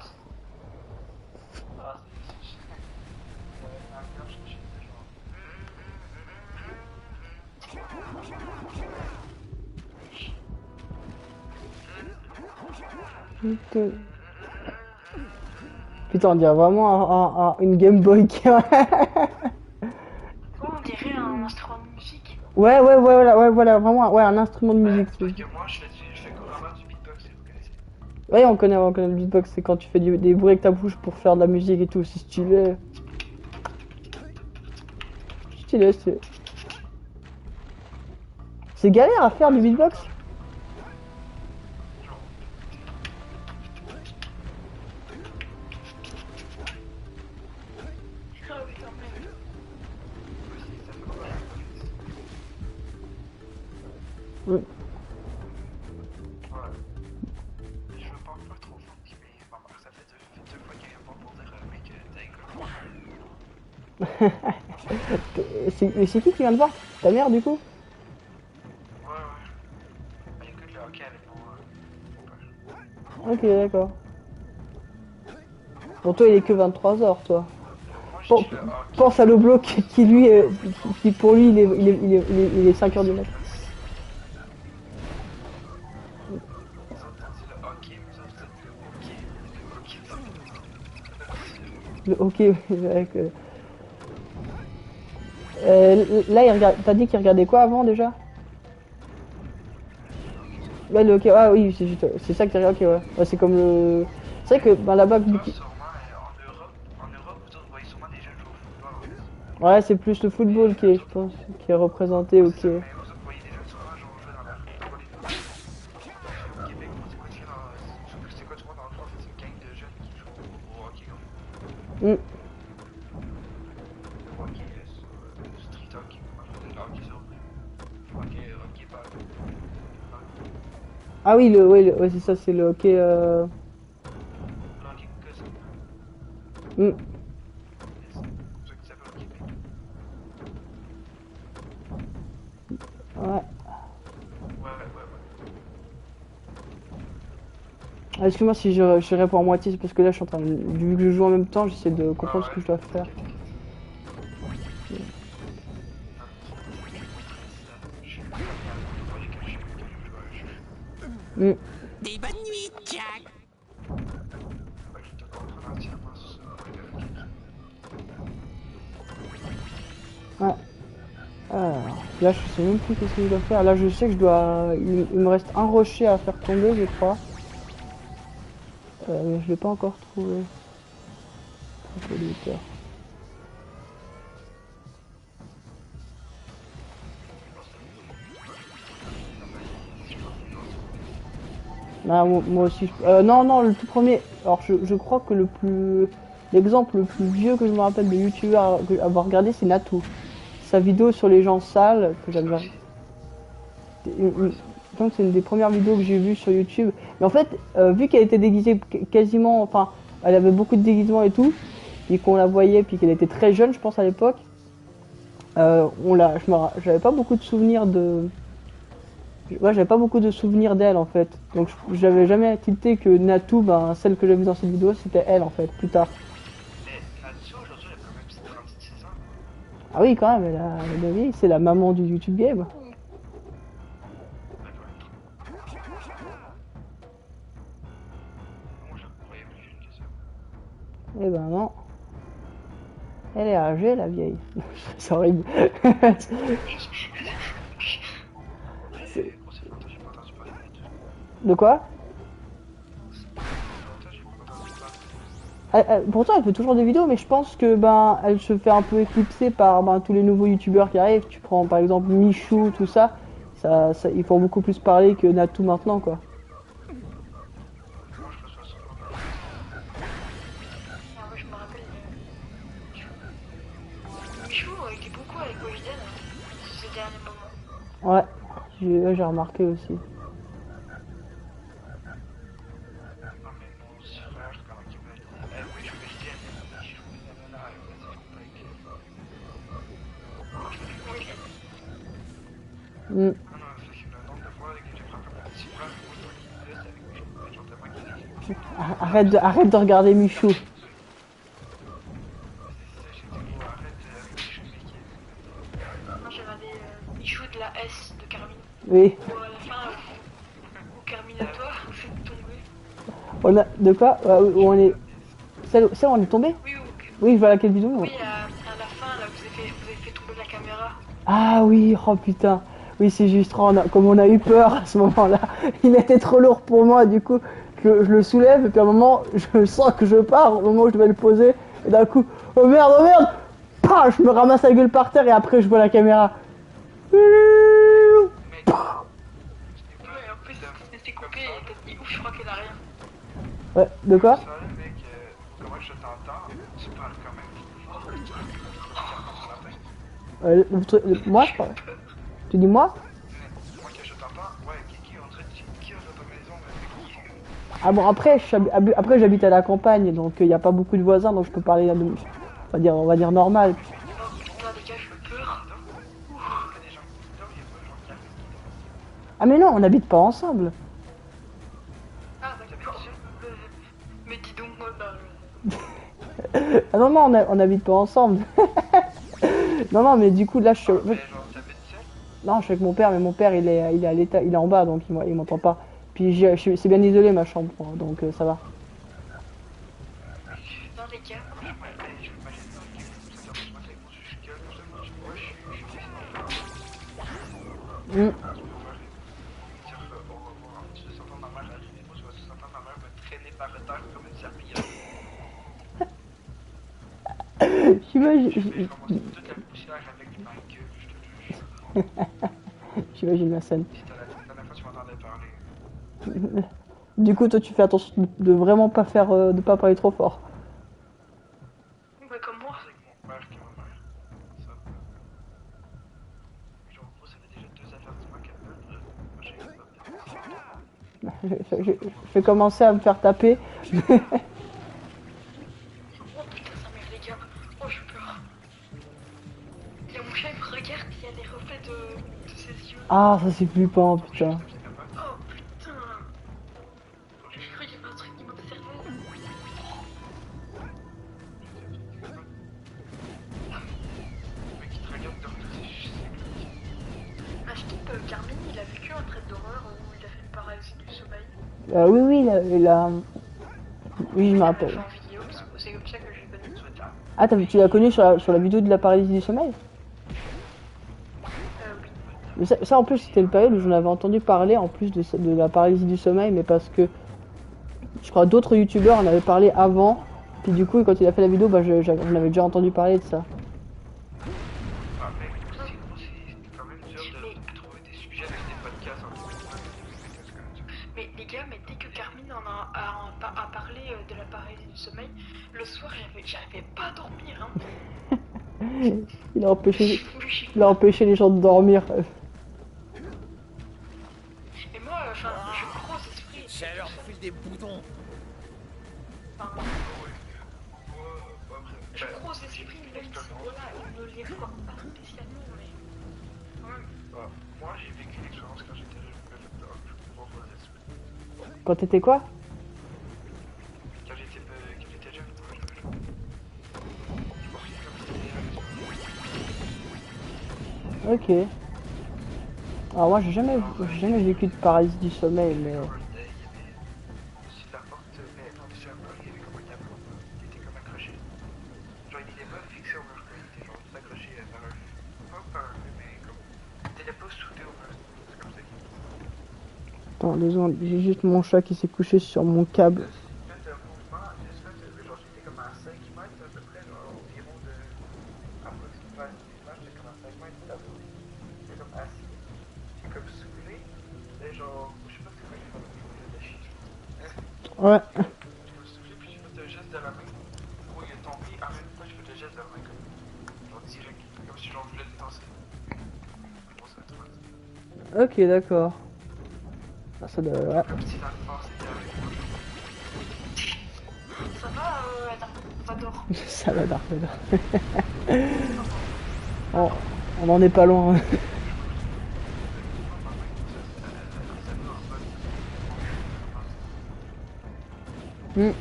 Putain, on dirait vraiment une Game Boy qui... Oh, on dirait un instrument de musique. Ouais, voilà, vraiment, ouais, un instrument de musique. Parce que moi je fais couramment du beatbox, si vous connaissez. Ouais, on connaît le beatbox, c'est quand tu fais des bruits avec ta bouche pour faire de la musique et tout, c'est stylé. Stylé. C'est galère à faire du beatbox. Ouais. Je parle pas trop fort, mais ma mère, ça fait deux fois qu'elle répond pour dire mec, t'as école. Mais c'est qui vient de voir? Ta mère du coup? Ouais. Elle écoute le hockey avec mon père. Ok, d'accord. Bon, toi il est que 23h, toi. Moi, je dis le hockey. Pense à l'Oblo qui lui, qui pour lui il est 5h du matin. Le hockey, avec... là, t'as dit qu'il regardait quoi avant déjà? Ouais, le hockey, ah oui, c'est ça que t'as regardé, ok, ouais. C'est comme le... C'est vrai que là-bas... En Europe, vous voyez sûrement des jeunes jouer au football. Ouais, c'est plus le football qui est, je pense, qui est représenté, ok. Mais vous voyez des jeunes sûrement jouer dans la rue pour les deux. Au Québec, c'est quoi tu vois dans le fond? C'est une gang de jeunes qui jouent au hockey. Le hockey street hockey, le hockey sur hockey pas. Ah oui, ouais, c'est ça, c'est le hockey... Le hockey cousin. C'est ça qui s'appelle au Québec. Ouais. Ouais. Excuse-moi si je réponds à moitié, c'est parce que là je suis en train de... Vu que je joue en même temps, j'essaie de comprendre ce que je dois faire. Des bonnes nuits, Jack. Ouais. Alors, là je sais même plus qu'est-ce que je dois faire. Là je sais que je dois... Il me reste un rocher à faire tomber, je crois. Mais je l'ai pas encore trouvé. Ah, moi aussi. Non, le tout premier. Alors je crois que l'exemple le plus vieux que je me rappelle de youtubeur avoir regardé, c'est Natou. Sa vidéo sur les gens sales que j'aime bien. Donc c'est une des premières vidéos que j'ai vues sur YouTube. Mais en fait, vu qu'elle était déguisée quasiment, enfin, elle avait beaucoup de déguisements et tout, et qu'on la voyait, puis qu'elle était très jeune, je pense à l'époque. J'avais pas beaucoup de souvenirs de. Moi, j'avais pas beaucoup de souvenirs d'elle en fait. Donc, j'avais jamais tilté que Natou, ben, celle que j'ai vue dans cette vidéo, c'était elle en fait, plus tard. Mais Natsu aujourd'hui, elle a quand même 36 ans. Ah oui, quand même, elle est vieille, c'est la maman du YouTube Game. Moi, je la croyais plus jeune que ça. Eh ben non. Elle est âgée, la vieille. C'est horrible. C'est longtemps, j'ai pas entendu parler de tout. De quoi? Longtemps, j'ai pas entendu parler. Pourtant, elle fait toujours des vidéos, mais je pense que ben, elle se fait un peu éclipser par ben, tous les nouveaux youtubeurs qui arrivent. Tu prends par exemple Michou, tout ça. Ils font beaucoup plus parler que Natou maintenant, quoi. Moi, je reçois souvent. Ah, moi je me rappelle Michou était beaucoup avec Wojden ces derniers moments. Ouais, j'ai remarqué aussi. Non, mais mon frère, comment il m'appelle? Oui, je vais le dire. Je vous là, Mm. non, c'est que le nombre de fois que j'ai frappé mon petit frère, moi, avec Michou, j'entends pas qu'il Arrête de regarder Michou. c'est ça, j'ai dit, oh, arrête avec Michou, mec. Moi j'ai regardé Michou de la S de Carmine. Oui. Où à la fin, où Carmine et toi, vous êtes tombés. On a de quoi? Où on est. Celle où on est tombé? Oui, Oui, je vois laquelle vidéo. oui à la fin, là, vous avez fait tomber la caméra. Ah oui, oh putain. Oui, c'est juste, comme on a eu peur à ce moment-là. Il était trop lourd pour moi, du coup, je le soulève, et puis à un moment, je sens que je pars, au moment où je devais le poser, et d'un coup, oh merde, Pah, je me ramasse la gueule par terre, et après, je vois la caméra. Mais, Ouais, en plus, c'était coupé et t'as dit ouf, je crois qu'elle a rien. Ouais, de quoi? ça, mec, comment je t'entends? Tu parles quand même fort, tu parles comme ça ce matin. Moi, je parle. Tu dis moi? Moi, que je t'entends, ouais, Kiki, on dirait qui est dans ta maison, mais qui? Ah bon, après, j'habite à la campagne, donc il n'y a pas beaucoup de voisins, donc je peux parler, on va dire normal. Oh putain, les gars, je me peur. Ah mais non, on n'habite pas ensemble. Ah, d'accord. Mais dis donc, moi, bah. Ah non, on n'habite pas ensemble. Non, mais du coup, là, je suis... Mais genre, t'habites seul? Non, je suis avec mon père, mais mon père, il est à l'état, il est en bas, donc il m'entend pas. Puis c'est bien isolé, ma chambre, donc ça va. Non, les gars. Je m'imagine dans le game, c'est ça, je m'attends que je suis gueule, moi, je suis Mm. dire au revoir. Tu veux s'entendre ma mère arriver, moi, je vais s'entendre ma mère me traîner par le terre comme une serpillière. J'imagine... Je vais ramasser toute la poussière avec ma gueule, je te jure. J'imagine la scène. C'était la dernière fois que tu m'entendais parler. Du coup, toi, tu fais attention de vraiment pas faire, de pas parler trop fort. Ouais, comme moi. C'est avec mon père que ma mère. Ça. Genre, gros, ça fait déjà 2 avertissements qu'elle peut. Moi, j'ai Je vais commencer à me faire taper. Oh putain, ça merde, les gars. Oh, j'ai peur. Il y a mon chat, il me regarde, il y a les reflets de ses yeux. Ah, ça c'est flippant, putain. Oh putain. J'ai cru qu'il y avait un truc qui m'observait. Le mec qui te regarde dormir, c'est juste. Ah, je dis, Carmine, il a vécu un trait d'horreur où il a fait une paralysie du sommeil. Oui, oui, je me Il a rappelle. fait en vidéo, parce que c'est comme ça que j'ai connu. Ah, tu l'as connu sur la vidéo de la paralysie du sommeil? Oui. Mais ça, en plus, c'était le période où j'en avais entendu parler, en plus de la paralysie du sommeil, mais parce que je crois d'autres youtubeurs en avaient parlé avant. Puis du coup, quand il a fait la vidéo, bah, j'en avais déjà entendu parler de ça. Ah, mec, c'est quand même dur de trouver des sujets avec des podcasts en tout cas. Mais les gars, mais dès que Carmine a parlé de la paralysie du sommeil, le soir, j'arrivais pas à dormir. Hein. Il a empêché les gens de dormir. Mais moi, enfin, je crois aux esprits. Ça leur file des boutons. Enfin, je crois aux esprits, même si voilà, on ne les voit pas spécialement, mais quand même. Moi, j'ai vécu l'expérience quand j'étais jeune. Quand t'étais quoi? Quand j'étais jeune. Ok. Alors moi j'ai jamais vécu de paralysie du sommeil, mais... Il y avait au-dessus de la porte, mais non, dessus la porte, il y avait comme un tableau qui était comme accroché. Genre, il n'était pas fixé au mur, quoi. Il était genre tout accroché par un... Pas par un fil, mais comme... Il était pas soudé au mur. C'est comme ça qu'il était. Attends, 2 secondes, j'ai juste mon chat qui s'est couché sur mon câble. J'ai fait un mouvement, genre j'étais comme à 5 mètres à peu près, genre environ de... Approximativement, j'étais comme à 5 mètres du tableau. J'étais comme assis, j'ai comme soulevé, et genre, je sais pas c'est quoi j'ai fait, je faisais des chiffres. Ouais. Je me souviens, puis j'ai fait un geste de la main, où il est tombé, en même temps je fais un geste de la main comme, genre direct, comme si genre je voulais le tasser. Bon, ça va être mal. Ok, d'accord. Ah, ça doit... Ouais. Comme si la force était avec moi. Ça va, Vador? Ça va, Dark Vador. Oh, on en est pas loin. Hmm.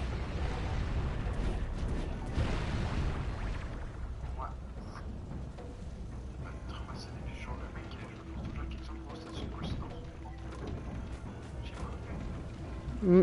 Hmm.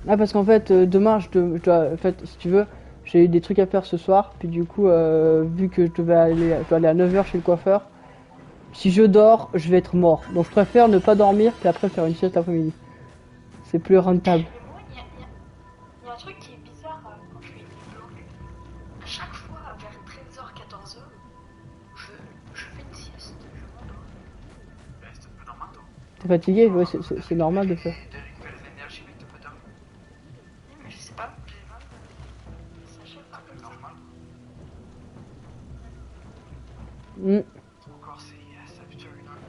Ah parce qu'en fait demain je dois en fait si tu veux j'ai des trucs à faire ce soir puis du coup vu que je dois aller à 9h chez le coiffeur, si je dors je vais être mort donc je préfère ne pas dormir puis après faire une sieste l'après-midi, c'est plus rentable. Mais moi, il y a un truc qui est bizarre quand je fais une vlog. À chaque fois, vers 13h, 14h, je fais une sieste, je m'endors. C'est un peu normal, toi. T'es fatigué? Ouais c'est normal de faire. De récupérer de l'énergie, mais t'as pas dormi. Mais je sais pas, j'ai mal. Ça achève un peu Normal. Hmm. Ton corps s'habitue à une heure.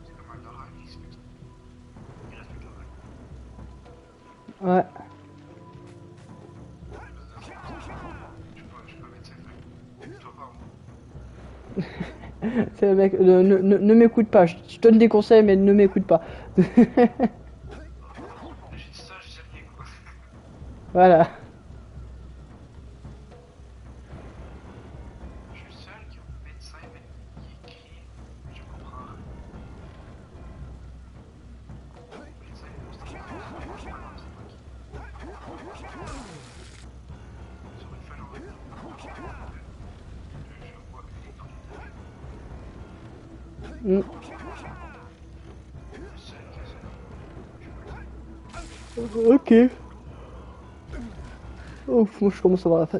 C'est comme un horaire qui se fait. Il respecte l'horaire. Ouais. Je suis pas médecin, fait. Toi pas, moi. C'est le mec, ne m'écoute pas, je donne des conseils mais ne m'écoute pas. J'ai dit ça, je sais rien, quoi. Voilà. Je suis le seul qui est médecin, mais qui écrit. Je comprends rien. Médecin, c'est pas grave, c'est pas qui. Sur une feuille, je vois Hmm. le seul qui a ça. Ok. Oh, moi je commence à avoir la faim.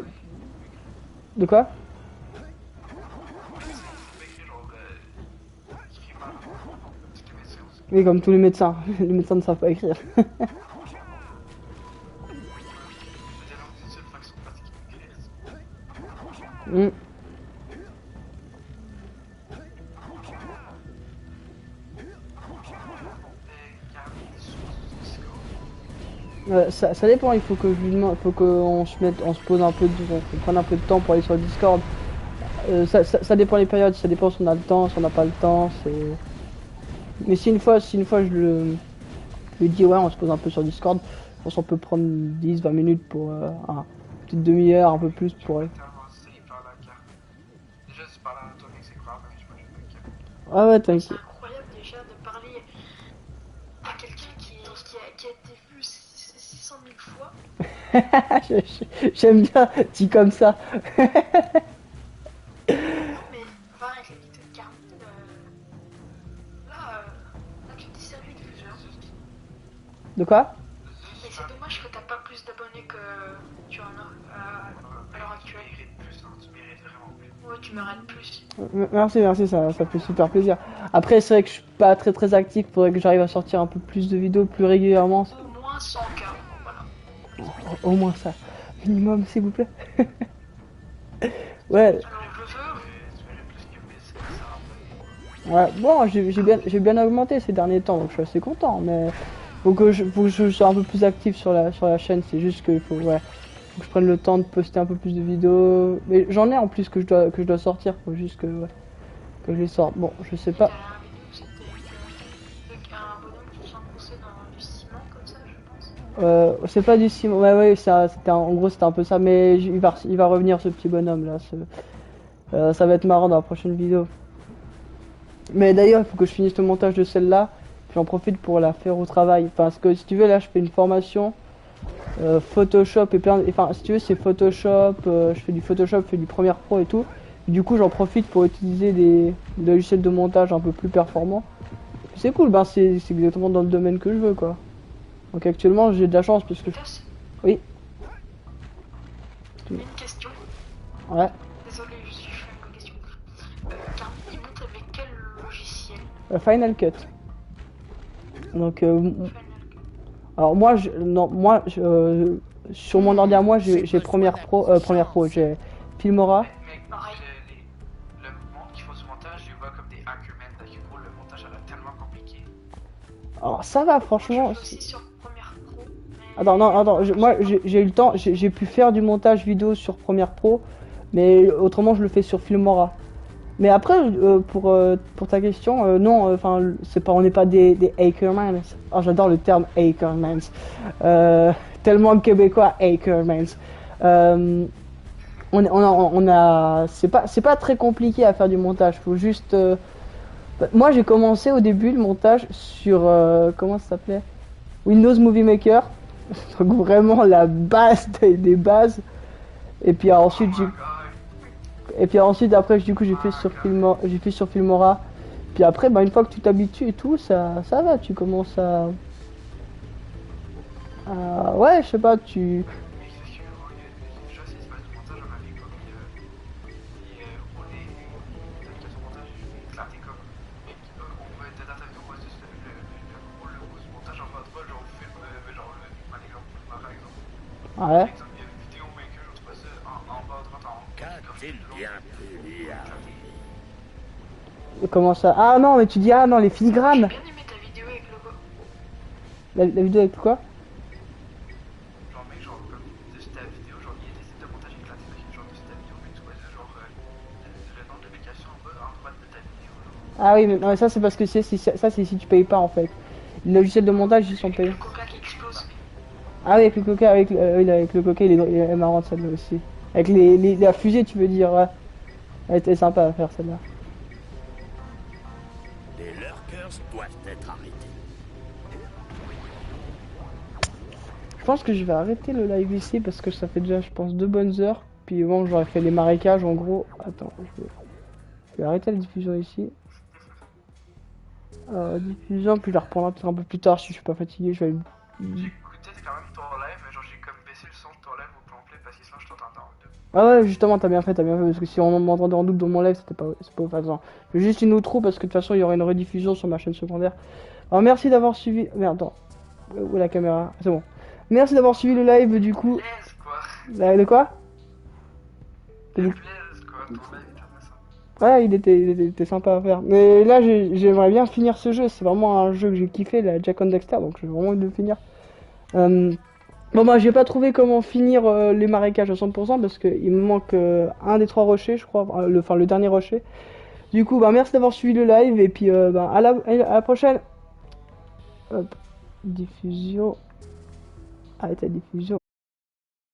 De quoi? Oui, comme tous les médecins. Les médecins ne savent pas écrire. Hmm. Ça dépend, il faut que je lui demande, il faut qu'on se mette, on se pose un peu, on prenne un peu de temps pour aller sur le Discord. Ça dépend des périodes, ça dépend si on a le temps, si on n'a pas le temps, c'est... Mais si une fois je lui dis ouais on se pose un peu sur Discord, je pense qu'on peut prendre 10-20 minutes pour une petite demi-heure, un peu plus pour... Déjà, c'est pas l'anatomie, c'est grave, mais je sais pas, Ah ouais, C'est t'inquiète. incroyable déjà de parler à quelqu'un qui a été vu 600 000 fois. J'aime bien, dit comme ça. Non mais va avec la vidéo de Carmine, là tu t'es servi de plusieurs. De quoi? Et c'est dommage que t'as pas plus d'abonnés que tu en as à l'heure actuelle. Tu mérites plus, non, tu mérites vraiment plus. Ouais, tu m'arrêtes plus. Merci, merci, ça fait super plaisir. Après, c'est vrai que je suis pas très actif, faudrait que j'arrive à sortir un peu plus de vidéos plus régulièrement. Au moins 100K, voilà. Au moins ça. Minimum, s'il vous plaît. Ouais. Alors je veux. Ouais, bon, j'ai bien augmenté ces derniers temps, donc je suis assez content, mais faut que je sois un peu plus actif sur la chaîne, c'est juste qu'il faut, ouais, faut que je prenne le temps de poster un peu plus de vidéos, mais j'en ai en plus que je dois sortir, faut juste que, ouais, que je les sorte. Bon, je sais pas. Un bonhomme qui s'enfonçait dans du ciment comme ça, je pense. C'est pas du ciment, ouais, en gros c'était un peu ça, mais il va revenir ce petit bonhomme là, ça va être marrant dans la prochaine vidéo. Mais d'ailleurs, il faut que je finisse le montage de celle-là, puis j'en profite pour la faire au travail. Parce que si tu veux, là, je fais une formation Photoshop et enfin, si tu veux, c'est Photoshop, je fais du Photoshop, je fais du Premiere Pro et tout. Et du coup, j'en profite pour utiliser des logiciels de montage un peu plus performants. C'est cool, ben c'est exactement dans le domaine que je veux, quoi. Donc actuellement, j'ai de la chance parce que... Oui. Une question. Ouais. Désolé, je suis une question. Car il monte avec quel logiciel? Final Cut. Donc, alors sur mon ordi à moi, j'ai Premiere Pro, j'ai Filmora. Mais le monde qui font ce montage, je vois comme des hackermen, là, qui font le montage a l'air tellement compliqué. Alors ça va, franchement. Je suis aussi sur Premiere Pro. Attends, moi j'ai eu le temps, j'ai pu faire du montage vidéo sur Premiere Pro, mais autrement je le fais sur Filmora. Mais après, pour ta question, non, enfin, on n'est pas des hackermans. Oh, j'adore le terme hackermans. Tellement québécois, hackermans. C'est pas très compliqué à faire du montage. Faut juste. Moi, j'ai commencé au début le montage sur comment ça s'appelait? Windows Movie Maker. Donc vraiment la base des bases. Et puis ensuite après du coup j'ai fait sur Filmora. Puis après bah une fois que tu t'habitues et tout, ça va, tu commences à ouais, je sais pas, tu ouais. Comment ça? Ah non, mais tu dis ah non, les filigranes. J'ai bien aimé ta vidéo avec le logo. La vidéo avec quoi? Genre mec, genre comme de ta vidéo, genre il y a des sites de montage éclatés, genre de ta vidéo, mais tu vois genre le nom de l'application en droite de ta vidéo. Genre. Ah oui, mais non, mais ça c'est parce que ça c'est si tu payes pas en fait. Les logiciels de montage ils sont payés. Le coca qui explose. Ah oui, avec le coca, avec le coca, il est marrant celle-là aussi. Avec la fusée, tu veux dire, ouais. Elle était sympa à faire celle-là. Les lurkers doivent être arrêtés. Je pense que je vais arrêter le live ici parce que ça fait déjà, je pense, 2 bonnes heures. Puis bon, j'aurais fait les marécages en gros. Attends, je vais arrêter la diffusion ici. Diffusion, puis je la reprendrai peut-être un peu plus tard si je suis pas fatigué. Je vais. J'écoutais quand même ton live, mais genre j'ai comme baissé le son de ton live au complet parce que sinon je t'entends en double. Ah ouais, justement, t'as bien fait, parce que si on m'entendait en double dans mon live, c'est pas faisant. Juste une outro parce que de toute façon, il y aura une rediffusion sur ma chaîne secondaire. Alors merci d'avoir suivi. Merde, attends. Où est la caméra? C'est bon. Merci d'avoir suivi le live du coup. Blaise quoi. De quoi? Blaise quoi, ton live était intéressant. Ouais, il était sympa à faire. Mais là, j'aimerais bien finir ce jeu. C'est vraiment un jeu que j'ai kiffé, la Jack and Dexter, donc j'ai vraiment envie de le finir. Bon bah j'ai pas trouvé comment finir les marécages à 100% parce qu'il me manque un des 3 rochers, je crois, le dernier rocher. Du coup bah merci d'avoir suivi le live et puis bah, à la prochaine. Hop. Diffusion. Arrête la diffusion.